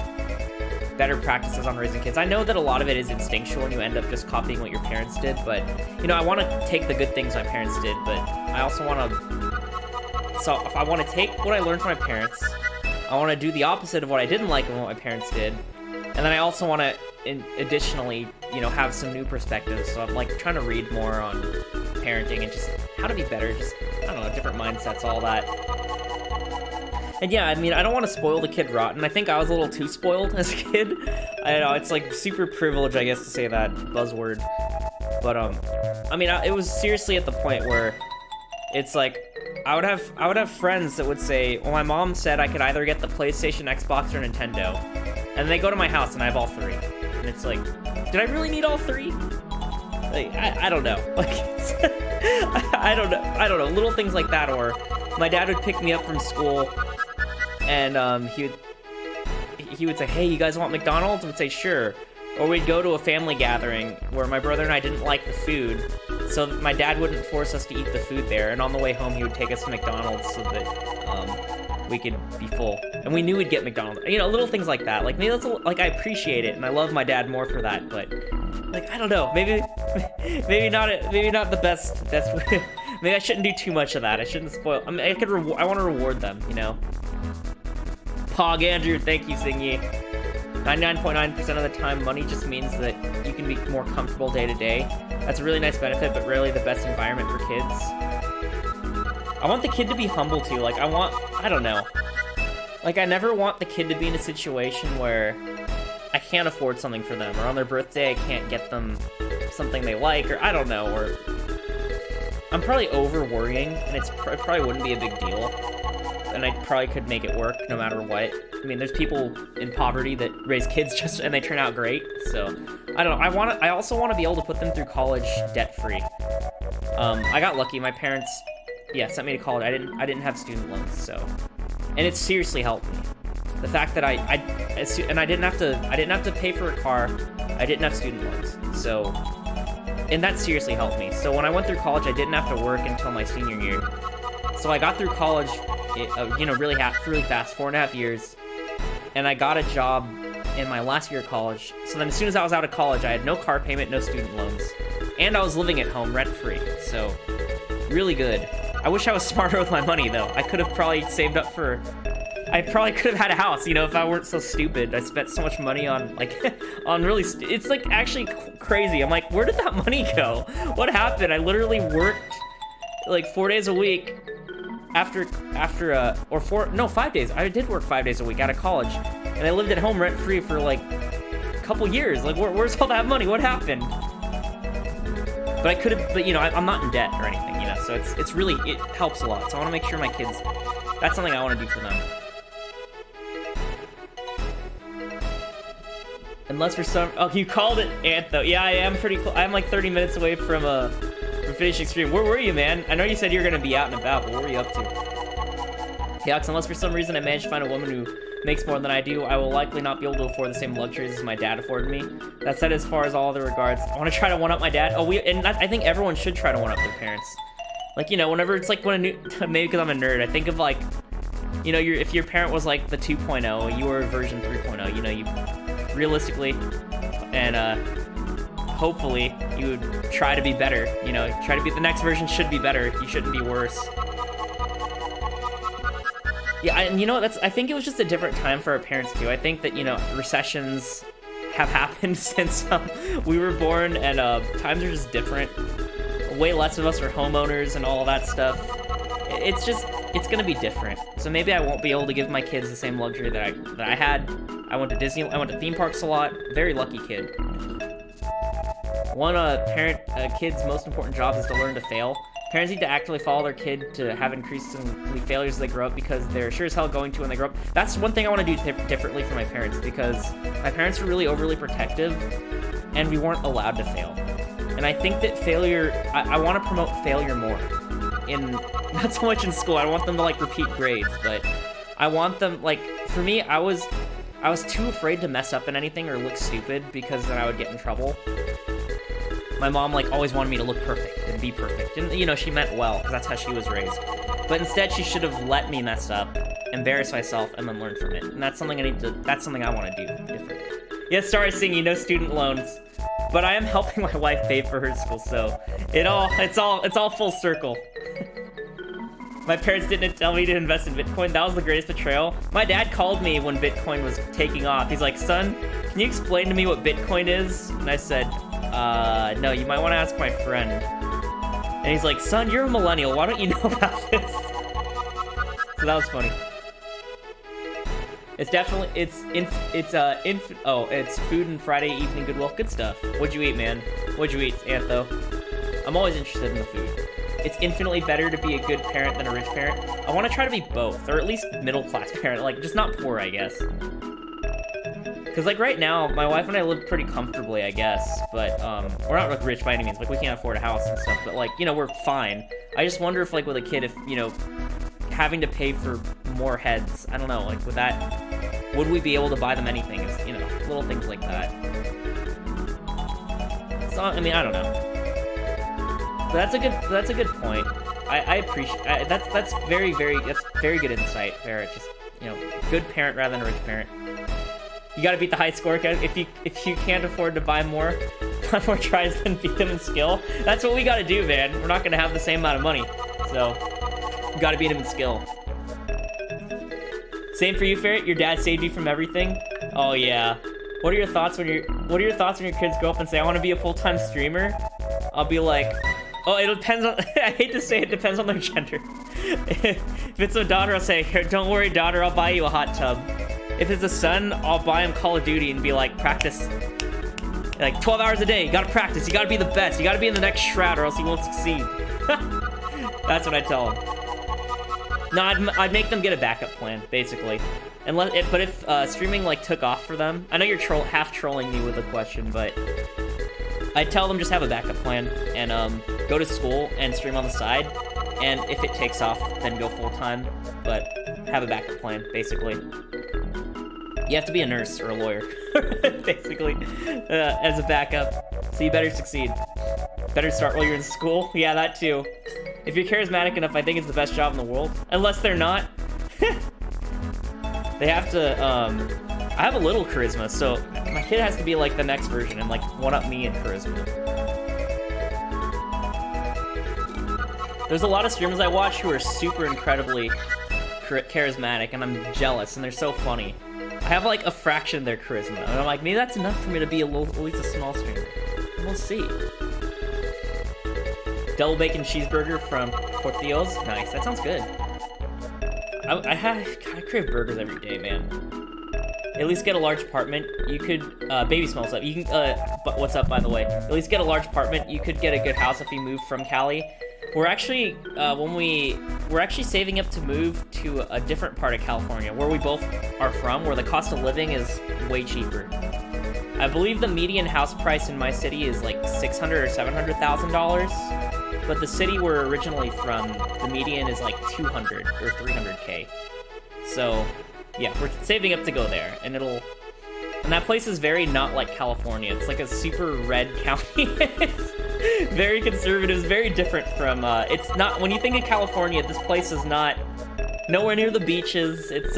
better practices on raising kids. I know that a lot of it is instinctual and you end up just copying what your parents did, but, you know, I want to take the good things my parents did, but I also want to, so if I want to take what I learned from my parents, I want to do the opposite of what I didn't like and what my parents did, and then I also want to additionally, have some new perspectives. So I'm like trying to read more on parenting and just how to be better. Just, I don't know, different mindsets, all that. And yeah, I mean, I don't want to spoil the kid rotten. I think I was a little too spoiled as a kid. I don't know, it's like super privileged, I guess, to say that buzzword. But I mean, it was seriously at the point where it's like I would have friends that would say, well, my mom said I could either get the PlayStation, Xbox, or Nintendo, and they go to my house and I have all three, and it's like, did I really need all three? Like, I don't know. Like, I don't know. Little things like that, or my dad would pick me up from school, and he would say, hey, you guys want McDonald's? I would say, sure. Or we'd go to a family gathering where my brother and I didn't like the food, so that my dad wouldn't force us to eat the food there, and on the way home he would take us to McDonald's so that we could be full. And we knew we'd get McDonald's. Little things like that. Like, maybe that's like, I appreciate it, and I love my dad more for that, but like, I don't know, maybe not the best. Maybe I shouldn't do too much of that. I shouldn't spoil. I mean, I want to reward them, Pog Andrew, thank you, Singy. 99.9% of the time, money just means that you can be more comfortable day to day. That's a really nice benefit, but rarely the best environment for kids. I want the kid to be humble too. Like, I don't know. Like, I never want the kid to be in a situation where I can't afford something for them, or on their birthday I can't get them something they like, or I don't know, or I'm probably over worrying, and it probably wouldn't be a big deal, and I probably could make it work no matter what. I mean, there's people in poverty that raise kids and they turn out great, so I don't know. I also want to be able to put them through college debt-free. I got lucky. My parents, sent me to college. I didn't have student loans, so, and it seriously helped me. The fact that I didn't have to pay for a car. I didn't have student loans, so, and that seriously helped me. So when I went through college, I didn't have to work until my senior year. So I got through college, really fast, 4.5 years. And I got a job in my last year of college. So then as soon as I was out of college, I had no car payment, no student loans. And I was living at home rent-free. So, really good. I wish I was smarter with my money, though. I could have probably saved up I probably could have had a house, if I weren't so stupid. I spent so much money on, it's, like, actually crazy. I'm like, where did that money go? What happened? I literally worked, 4 days a week. 5 days. I did work 5 days a week out of college, and I lived at home rent-free for a couple years. Like, where's all that money? What happened? But I could have, I'm not in debt or anything, so it's really, it helps a lot. So I want to make sure my kids, that's something I want to do for them. Unless for some, oh, you called it, Antho. Yeah, I am pretty close. I'm 30 minutes away from finishing stream. Where were you, man? I know you said you were gonna be out and about, but what were you up to? Yax, unless for some reason I managed to find a woman who makes more than I do, I will likely not be able to afford the same luxuries as my dad afforded me. That said, as far as all other regards, I want to try to one-up my dad. I think everyone should try to one-up their parents. Whenever it's maybe because I'm a nerd, I think of if your parent was the 2.0, you were version 3.0, you realistically, and hopefully you would try to be better, try to be, the next version should be better, you shouldn't be worse. Yeah, and I think it was just a different time for our parents too. I think that, recessions have happened since we were born, and times are just different. Way less of us are homeowners and all that stuff. It's gonna be different. So maybe I won't be able to give my kids the same luxury that I had. I went to Disney, I went to theme parks a lot. Very lucky kid. One kid's most important job is to learn to fail. Parents need to actively follow their kid to have increasingly failures as they grow up, because they're sure as hell going to when they grow up. That's one thing I want to do differently for my parents, because my parents were really overly protective, and we weren't allowed to fail. And I think that failure, I want to promote failure more. Not so much in school. I want them to repeat grades, but I want them, for me, I was too afraid to mess up in anything or look stupid, because then I would get in trouble. My mom always wanted me to look perfect and be perfect, and she meant well, because that's how she was raised. But instead, she should have let me mess up, embarrass myself, and then learn from it. And that's something that's something I want to do different. Yes, sorry, Singy, no student loans, but I am helping my wife pay for her school, so it's all full circle. My parents didn't tell me to invest in Bitcoin. That was the greatest betrayal. My dad called me when Bitcoin was taking off. He's like, son, can you explain to me what Bitcoin is? And I said, no, you might want to ask my friend. And he's like, son, you're a millennial. Why don't you know about this? So that was funny. It's definitely, it's food and Friday evening Goodwill. Good stuff. What'd you eat, man? What'd you eat, Antho? I'm always interested in the food. It's infinitely better to be a good parent than a rich parent. I want to try to be both, or at least middle-class parent, like, just not poor, I guess. Because, like, right now, my wife and I live pretty comfortably, I guess, but, we're not, like, rich by any means. Like, we can't afford a house and stuff, but, like, you know, we're fine. I just wonder if, like, with a kid, if, you know, having to pay for more heads, I don't know, like, with that, would we be able to buy them anything? Is, you know, little things like that. So, I mean, I don't know. But that's a good point. I appreciate that's very good insight there. Just, you know, good parent rather than a rich parent. You got to beat the high score if you can't afford to buy more tries than beat them in skill. That's what we got to do, man. We're not gonna have the same amount of money, so you got to beat them in skill. Same for you, Ferret. Your dad saved you from everything. Oh yeah. What are your thoughts when your kids grow up and say, I want to be a full-time streamer? I'll be like, oh, it depends on, I hate to say it depends on their gender. If it's a daughter, I'll say, here, don't worry, daughter, I'll buy you a hot tub. If it's a son, I'll buy him Call of Duty and be like, practice. Like, 12 hours a day, you gotta practice, you gotta be the best, you gotta be in the next Shroud or else you won't succeed. That's what I tell them. No, I'd make them get a backup plan, basically. But if streaming, like, took off for them, I know you're half trolling me with a question, but I'd tell them just have a backup plan and go to school and stream on the side, and if it takes off, then go full-time, but have a backup plan, basically. You have to be a nurse or a lawyer, basically, as a backup, so you better succeed. Better start while you're in school. Yeah, that too. If you're charismatic enough, I think it's the best job in the world. Unless they're not. They have to, I have a little charisma, so my kid has to be like the next version and like one-up me in charisma. There's a lot of streamers I watch who are super incredibly charismatic, and I'm jealous, and they're so funny. I have like a fraction of their charisma, and I'm like, maybe that's enough for me to be at least a small streamer. We'll see. Double bacon cheeseburger from Portillo's. Nice, that sounds good. I crave burgers every day, man. At least get a large apartment. You could, baby smells up. You can, but what's up, by the way? At least get a large apartment. You could get a good house if you move from Cali. We're actually, we're actually saving up to move to a different part of California, where we both are from, where the cost of living is way cheaper. I believe the median house price in my city is like $600,000 or $700,000, but the city we're originally from, the median is like 200 or 300K. So, yeah, we're saving up to go there, and that place is very not like California. It's like a super red county. It's very conservative, it's very different from, it's not, when you think of California, this place is not, nowhere near the beaches. It's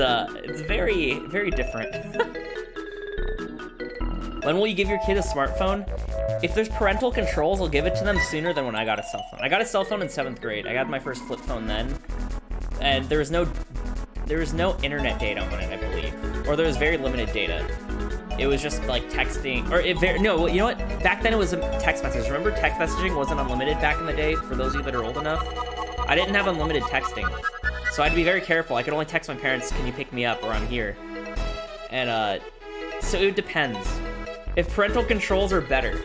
very, very different. When will you give your kid a smartphone? If there's parental controls, I'll give it to them sooner than when I got a cell phone. I got a cell phone in 7th grade. I got my first flip phone then, and there was no internet data on it, I believe, or there was very limited data. It was just like texting, or no, you know what? Back then it was text messages. Remember, text messaging wasn't unlimited back in the day. For those of you that are old enough, I didn't have unlimited texting, so I had to be very careful. I could only text my parents, "Can you pick me up?" or "I'm here," and so it depends. If parental controls are better,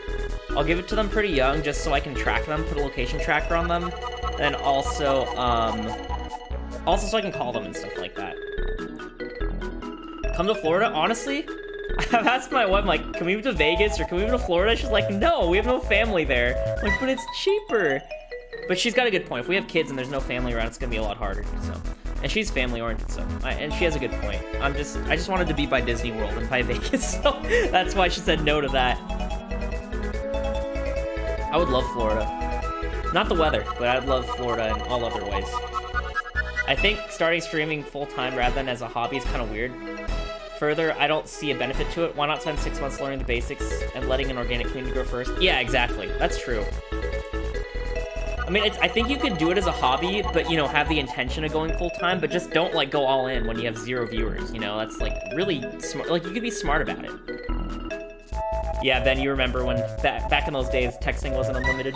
I'll give it to them pretty young, just so I can track them, put a location tracker on them, and also so I can call them and stuff like that. Come to Florida? Honestly, I've asked my wife, like, can we move to Vegas or can we move to Florida? She's like, no, we have no family there. I'm like, but it's cheaper. But she's got a good point. If we have kids and there's no family around, it's gonna be a lot harder. So, and she's family oriented, so and she has a good point. I just wanted to be by Disney World and by Vegas, so that's why she said no to that. I would love Florida. Not the weather, but I'd love Florida in all other ways. I think starting streaming full-time rather than as a hobby is kind of weird. Further, I don't see a benefit to it. Why not spend 6 months learning the basics and letting an organic community grow first? Yeah, exactly. That's true. I mean, I think you could do it as a hobby, but, you know, have the intention of going full-time, but just don't, like, go all in when you have 0 viewers, you know? That's, like, really smart. Like, you could be smart about it. Yeah, Ben, you remember when, back in those days, texting wasn't unlimited.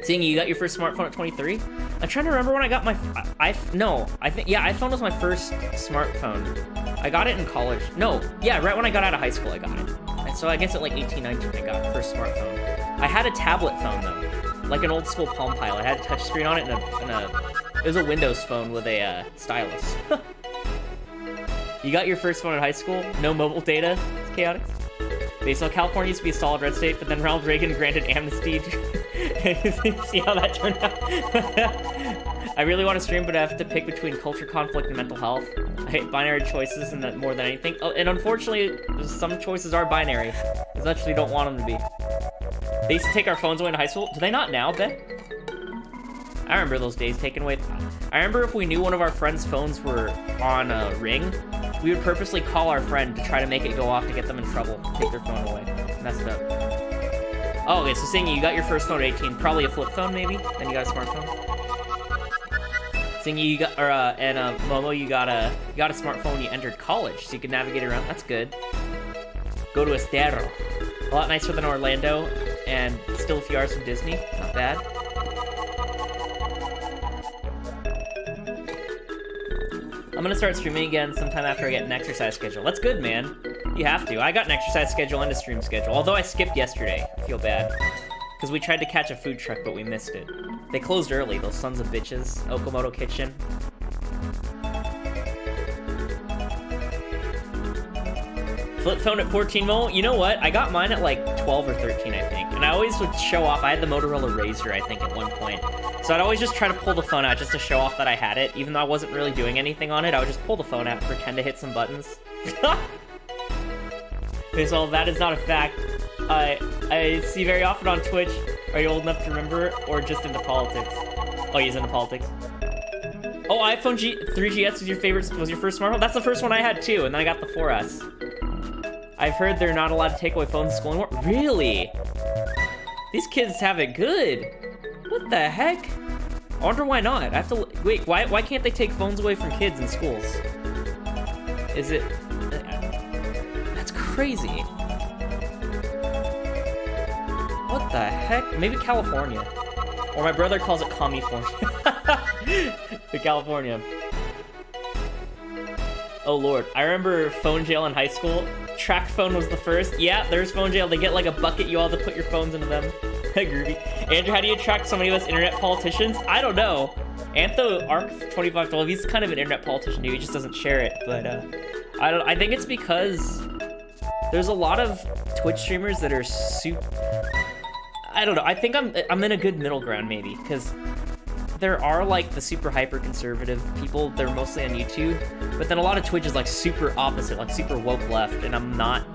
Seeing you got your first smartphone at 23? I'm trying to remember when I got my, iPhone was my first smartphone. I got it in college. No, yeah, right when I got out of high school, I got it. And so I guess at like 18, 19, I got my first smartphone. I had a tablet phone though, like an old school Palm Pilot. I had a touch screen on it it was a Windows phone with a stylus. You got your first phone in high school? No mobile data? It's chaotic. Based on California used to be a solid red state, but then Ronald Reagan granted amnesty. See how that turned out? I really want to stream, but I have to pick between culture conflict and mental health. I hate binary choices and that more than anything. Oh, and unfortunately, some choices are binary, as much as we don't want them to be. They used to take our phones away in high school. Do they not now, Ben? I remember those days taken away. I remember if we knew one of our friends' phones were on a ring, we would purposely call our friend to try to make it go off to get them in trouble, take their phone away. Messed up. Oh, okay, so Singy, you got your first phone at 18. Probably a flip phone, maybe? Then you got a smartphone? Singy, you got, Momo, you got a smartphone when you entered college, so you could navigate around. That's good. Go to Estero. A lot nicer than Orlando, and still a few hours from Disney. Not bad. I'm gonna start streaming again sometime after I get an exercise schedule. That's good, man. You have to. I got an exercise schedule and a stream schedule, although I skipped yesterday. I feel bad. Because we tried to catch a food truck, but we missed it. They closed early, those sons of bitches. Okamoto Kitchen. Flip phone at 14 mil? You know what? I got mine at like 12 or 13, I think. And I always would show off. I had the Motorola Razr, I think, at one point. So I'd always just try to pull the phone out just to show off that I had it. Even though I wasn't really doing anything on it, I would just pull the phone out and pretend to hit some buttons. Okay, so that is not a fact. I see very often on Twitch. Are you old enough to remember, or just into politics? Oh, he's into politics. Oh, iPhone 3GS was your first smartphone? That's the first one I had too, and then I got the 4S. I've heard they're not allowed to take away phones in school anymore. Really? These kids have it good. What the heck? I wonder why not. I have to wait. Why can't they take phones away from kids in schools? Is it? That's crazy. What the heck? Maybe California, or my brother calls it California. The California. Oh lord, I remember phone jail in high school. Track phone was the first. Yeah, there's phone jail. They get like a bucket, you all have to put your phones into them. Groovy. Andrew, how do you attract so many of us internet politicians? I don't know. Antho Arc 2512, he's kind of an internet politician too. He just doesn't share it. But I think it's because there's a lot of Twitch streamers that are I don't know. I think I'm in a good middle ground maybe, because there are like the super hyper conservative people. They're mostly on YouTube, but then a lot of Twitch is like super opposite, like super woke left, and I'm not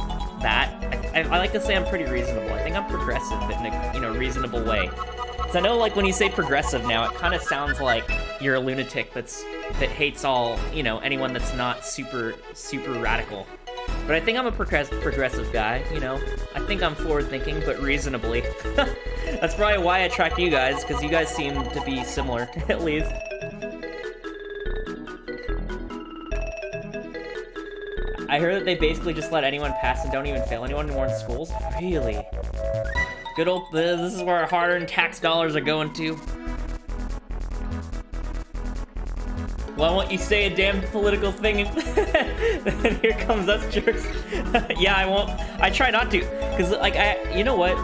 that. I like to say I'm pretty reasonable. I think I'm progressive, but in a reasonable way. Because I know like when you say progressive now, it kind of sounds like you're a lunatic that hates all, anyone that's not super radical. But I think I'm a progressive guy, I think I'm forward-thinking, but reasonably. That's probably why I attract you guys, because you guys seem to be similar, at least. I heard that they basically just let anyone pass and don't even fail anyone anymore in schools. Really? Good old... This is where our hard-earned tax dollars are going to. Why won't you say a damn political thing? And here comes us jerks. Yeah, I won't. I try not to, because you know what?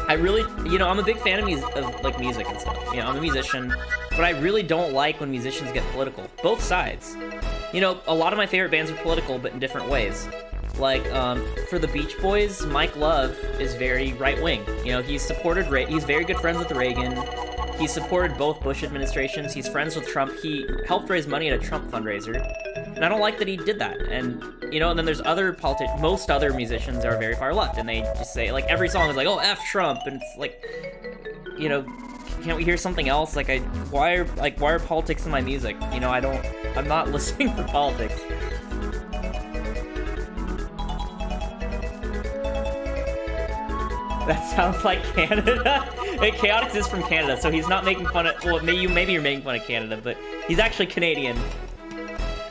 I really, I'm a big fan of music and stuff. I'm a musician, but I really don't like when musicians get political. Both sides. A lot of my favorite bands are political, but in different ways. Like, for the Beach Boys, Mike Love is very right-wing. He's very good friends with Reagan. He supported both Bush administrations. He's friends with Trump. He helped raise money at a Trump fundraiser. And I don't like that he did that. And, and then there's most other musicians are very far left. And they just say, like, every song is like, oh, F Trump. And it's like, can't we hear something else? Like, why are politics in my music? I'm not listening for politics. That sounds like Canada. Wait, Chaotix is from Canada, so he's not making fun of. Well, maybe you're making fun of Canada, but he's actually Canadian.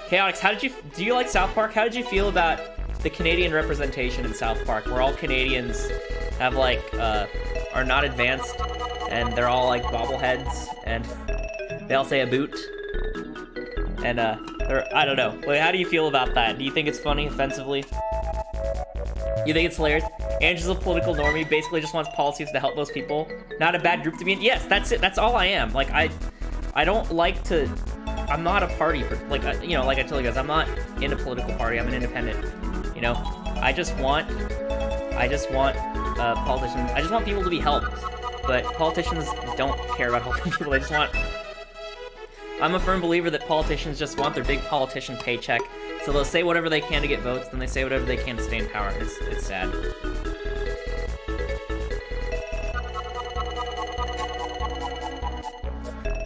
Chaotix, do you like South Park? How did you feel about the Canadian representation in South Park, where all Canadians have like are not advanced, and they're all like bobbleheads, and they all say a boot, and I don't know. Wait, how do you feel about that? Do you think it's funny, offensively? You think it's hilarious? Andrew's a political normie, basically just wants policies to help most people. Not a bad group to be in. Yes, that's it. That's all I am. Like I don't like to. I'm not a party, like you know, like I told you guys, I'm not in a political party. I'm an independent. You know, I just want politicians. I just want people to be helped, but politicians don't care about helping people. They just want. I'm a firm believer that politicians just want their big politician paycheck, so they'll say whatever they can to get votes, then they say whatever they can to stay in power. It's sad.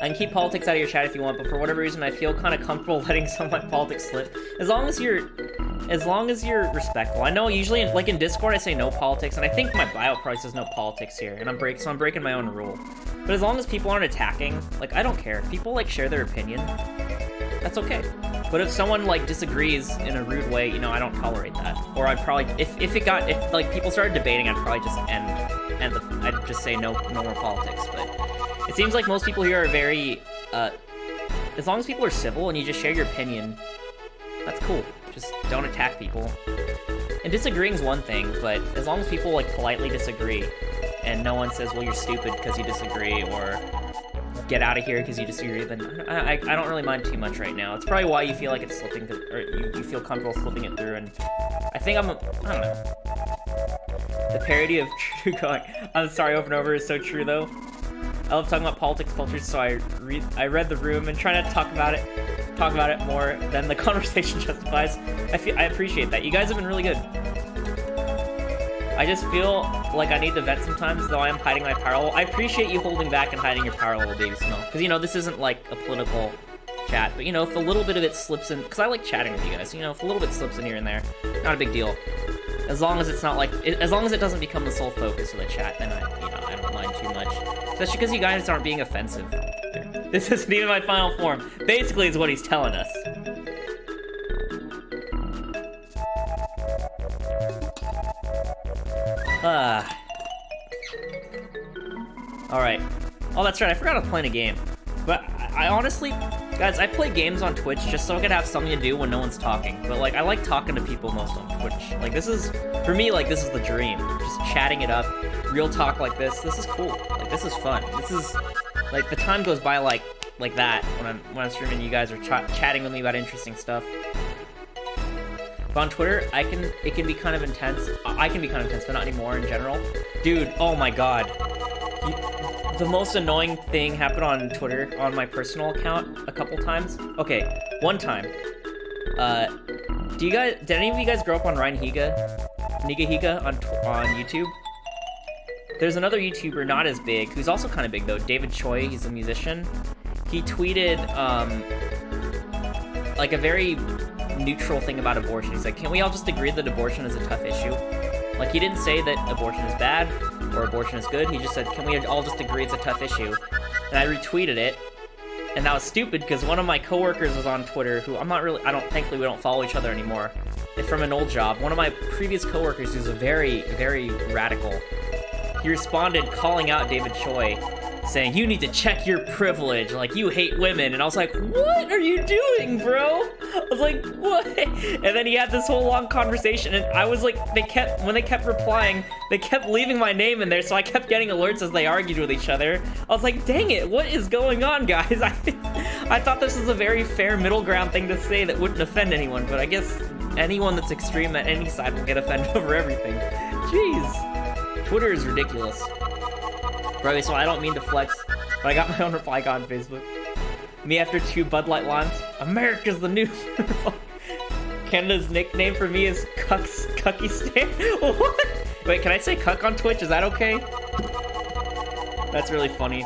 I can keep politics out of your chat if you want, but for whatever reason, I feel kind of comfortable letting some like politics slip. As long as you're respectful. I know usually in Discord I say no politics, and I think my bio probably says no politics here, and I'm breaking my own rule. But as long as people aren't attacking, like I don't care. If people like share their opinion, that's okay. But if someone like disagrees in a rude way, you know, I don't tolerate that. Or I'd probably if like people started debating, I'd probably just I'd just say no more politics. But it seems like most people here are very as long as people are civil and you just share your opinion, that's cool. Just don't attack people. And disagreeing's one thing, but as long as people like politely disagree and no one says, well, you're stupid because you disagree, or get out of here because you disagree, then I don't really mind too much right now. It's probably why you feel like it's slipping, or you feel comfortable flipping it through, and I think I don't know. The parody of True going, I'm sorry over and over is so true though. I love talking about politics culture, so I read the room and trying to talk about it more than the conversation justifies. I appreciate that. You guys have been really good. I just feel like I need to vent sometimes, though I am hiding my power level. I appreciate you holding back and hiding your power level, Baby Smell. Because, you know, this isn't like a political chat, but, you know, if a little bit of it slips in, because I like chatting with you guys, you know, if a little bit slips in here and there, not a big deal. As long as it's not like, as long as it doesn't become the sole focus of the chat, then I don't mind too much. Especially because you guys aren't being offensive. This isn't even my final form. Basically, is what he's telling us. Alright. Oh, that's right, I forgot I was playing a game. But I honestly, guys, I play games on Twitch just so I could have something to do when no one's talking. But, like, I like talking to people most on Twitch. Like, this is, for me, like, this is the dream. Just chatting it up, real talk like this is cool. Like, this is fun. This is, like, the time goes by like that when I'm streaming. You guys are chatting with me about interesting stuff. But on Twitter, it can be kind of intense. I can be kind of intense, but not anymore in general. Dude, oh my god. The most annoying thing happened on Twitter, on my personal account, a couple times. Okay, one time. Did any of you guys grow up on Ryan Higa? Niga Higa on YouTube? There's another YouTuber, not as big, who's also kind of big though, David Choi, he's a musician. He tweeted, like a very neutral thing about abortion. He's like, can we all just agree that abortion is a tough issue? Like, he didn't say that abortion is bad or abortion is good. He just said, can we all just agree it's a tough issue? And I retweeted it, and that was stupid because one of my coworkers was on Twitter who thankfully we don't follow each other anymore. From an old job, one of my previous coworkers who's a very, very radical, he responded calling out David Choi, saying, you need to check your privilege, like, you hate women. And I was like, what are you doing, bro? I was like, what? And then he had this whole long conversation, and I was like, when they kept replying, they kept leaving my name in there, so I kept getting alerts as they argued with each other. I was like, dang it, what is going on, guys? I thought this was a very fair middle ground thing to say that wouldn't offend anyone, but I guess anyone that's extreme at any side will get offended over everything. Jeez. Twitter is ridiculous. Bro, so I don't mean to flex, but I got my own reply god on Facebook. Me after 2 Bud Light lines. America's the new Canada's nickname for me is Cucky Stan. What? Wait, can I say cuck on Twitch? Is that okay? That's really funny.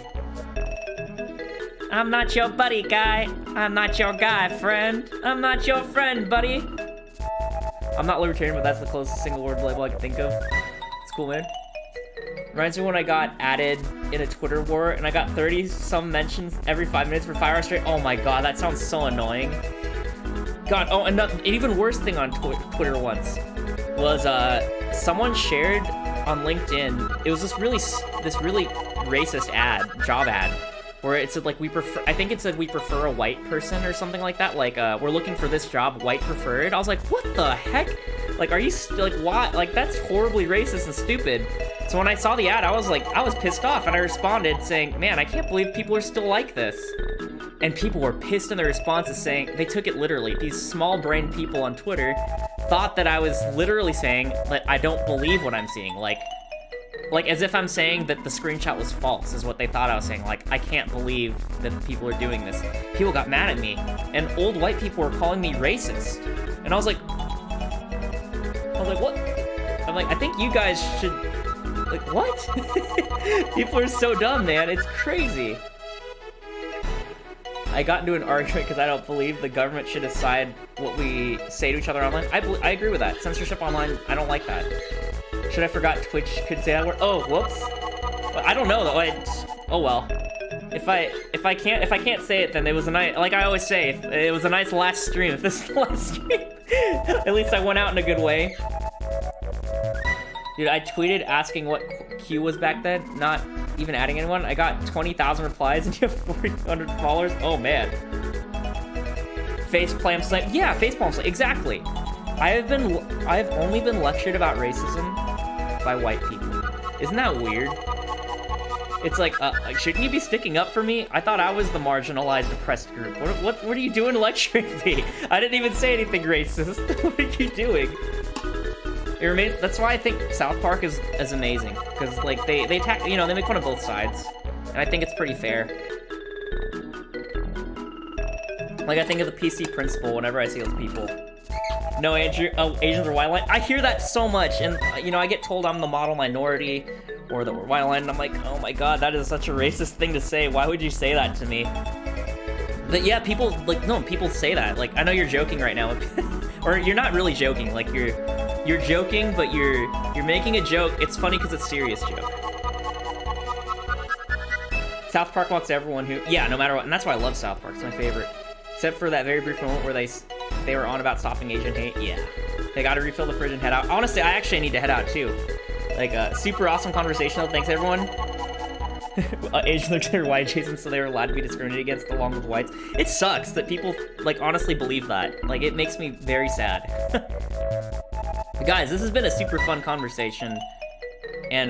I'm not your buddy, guy. I'm not your guy, friend. I'm not your friend, buddy. I'm not libertarian, but that's the closest single word label I can think of. It's cool, man. Reminds me when I got added in a Twitter war, and I got 30-some mentions every 5 minutes for 5 hours straight. Oh my god, that sounds so annoying. God, oh, and an even worse thing on Twitter once was someone shared on LinkedIn. It was this really racist job ad, where it said like I think it said we prefer a white person or something like that. Like we're looking for this job, white preferred. I was like, what the heck? Like, are you like why? Like that's horribly racist and stupid. So when I saw the ad, I was pissed off, and I responded saying, man, I can't believe people are still like this. And people were pissed in their responses, saying they took it literally. These small-brained people on Twitter thought that I was literally saying that I don't believe what I'm seeing. Like as if I'm saying that the screenshot was false is what they thought I was saying. Like, I can't believe that people are doing this. People got mad at me, and old white people were calling me racist. And I was like, what? I'm like, I think you guys should, like, what? People are so dumb, man. It's crazy. I got into an argument because I don't believe the government should decide what we say to each other online. I agree with that. Censorship online, I don't like that. Should I forgot Twitch could say that word? Oh, whoops. I don't know though. Oh well. If I can't say it, then it was a nice, like I always say, it was a nice last stream. If this is the last stream, at least I went out in a good way. Dude, I tweeted asking what Q was back then, not even adding anyone. I got 20,000 replies and you have 4,200 followers. Oh man. Facepalm snipe. Yeah, facepalm snipe. Exactly. I have only been lectured about racism by white people. Isn't that weird? It's like, shouldn't you be sticking up for me? I thought I was the marginalized, oppressed group. What are you doing lecturing me? I didn't even say anything racist. What are you doing? It remains. That's why I think South Park is amazing, because like they attack, you know, they make fun of both sides, and I think it's pretty fair. Like I think of the PC principle whenever I see those people. No, Asians are white line. I hear that so much, and you know I get told I'm the model minority or the white line, and I'm like, oh my god, that is such a racist thing to say. Why would you say that to me? But yeah, people like no, people say that. Like I know you're joking right now, or you're not really joking. Like you're joking, but you're making a joke. It's funny because it's a serious joke. South Park mocks everyone who, yeah, no matter what, and that's why I love South Park. It's my favorite, except for that very brief moment where they were on about stopping Asian hate. Yeah, they got to refill the fridge and head out. Honestly, I actually need to head out too. Like super awesome conversation. Thanks everyone. Asians are considered white adjacent, so they were allowed to be discriminated against along with whites. It sucks that people like honestly believe that. Like it makes me very sad. Guys, this has been a super fun conversation, and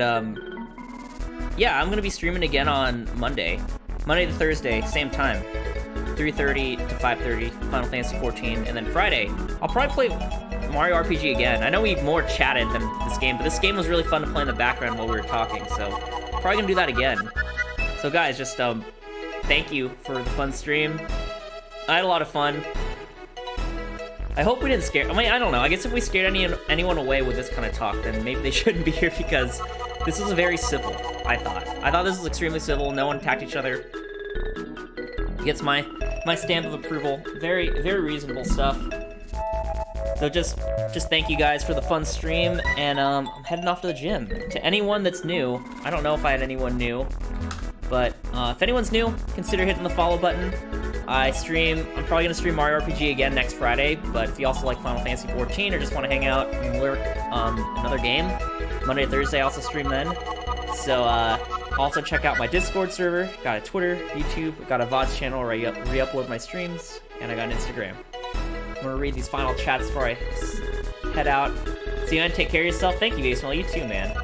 yeah, I'm gonna be streaming again on Monday to Thursday, same time, 3:30 to 5:30, Final Fantasy 14, and then Friday, I'll probably play Mario RPG again. I know we more chatted than this game, but this game was really fun to play in the background while we were talking, so probably gonna do that again. So guys, just thank you for the fun stream. I had a lot of fun. I hope we didn't scare, I mean, I don't know. I guess if we scared anyone away with this kind of talk, then maybe they shouldn't be here, because this was very civil, I thought. I thought this was extremely civil. No one attacked each other. Gets my stamp of approval. Very, very reasonable stuff. So just thank you guys for the fun stream, and I'm heading off to the gym. To anyone that's new, I don't know if I had anyone new, but if anyone's new, consider hitting the follow button. I'm probably going to stream Mario RPG again next Friday, but if you also like Final Fantasy 14 or just want to hang out and lurk another game, Monday to Thursday I also stream then. So also check out my Discord server, got a Twitter, YouTube, got a VODs channel where I re-upload my streams, and I got an Instagram. I'm going to read these final chats before I head out. So you want to take care of yourself? Thank you, Gaysmell. You too, man.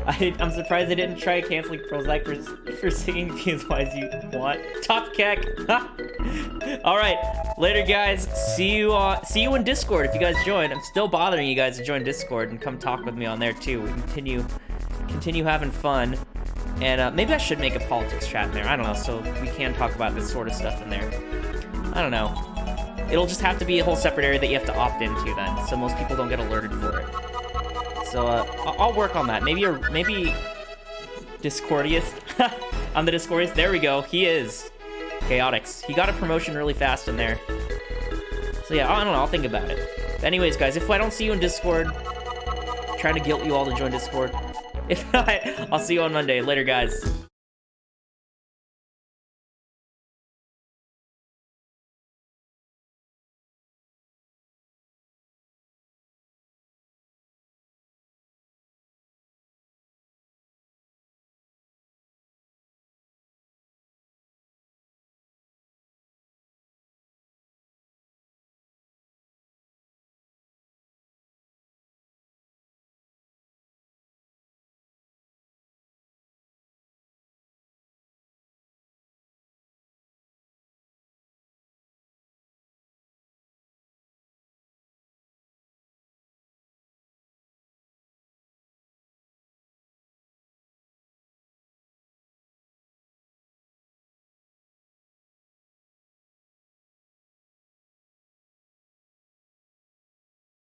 I'm surprised they didn't try canceling Prozac for singing Be As Wise You Want. Top Keck. Alright, later guys. See you in Discord if you guys join. I'm still bothering you guys to join Discord and come talk with me on there too. We continue having fun. And maybe I should make a politics chat in there. I don't know, so we can talk about this sort of stuff in there. I don't know. It'll just have to be a whole separate area that you have to opt into then, so most people don't get alerted for it. So I'll work on that. Maybe Discordius. I'm the Discordius. There we go. He is Chaotix. He got a promotion really fast in there. So yeah, I don't know. I'll think about it. But anyways, guys, if I don't see you in Discord, trying to guilt you all to join Discord. If not, I'll see you on Monday. Later, guys.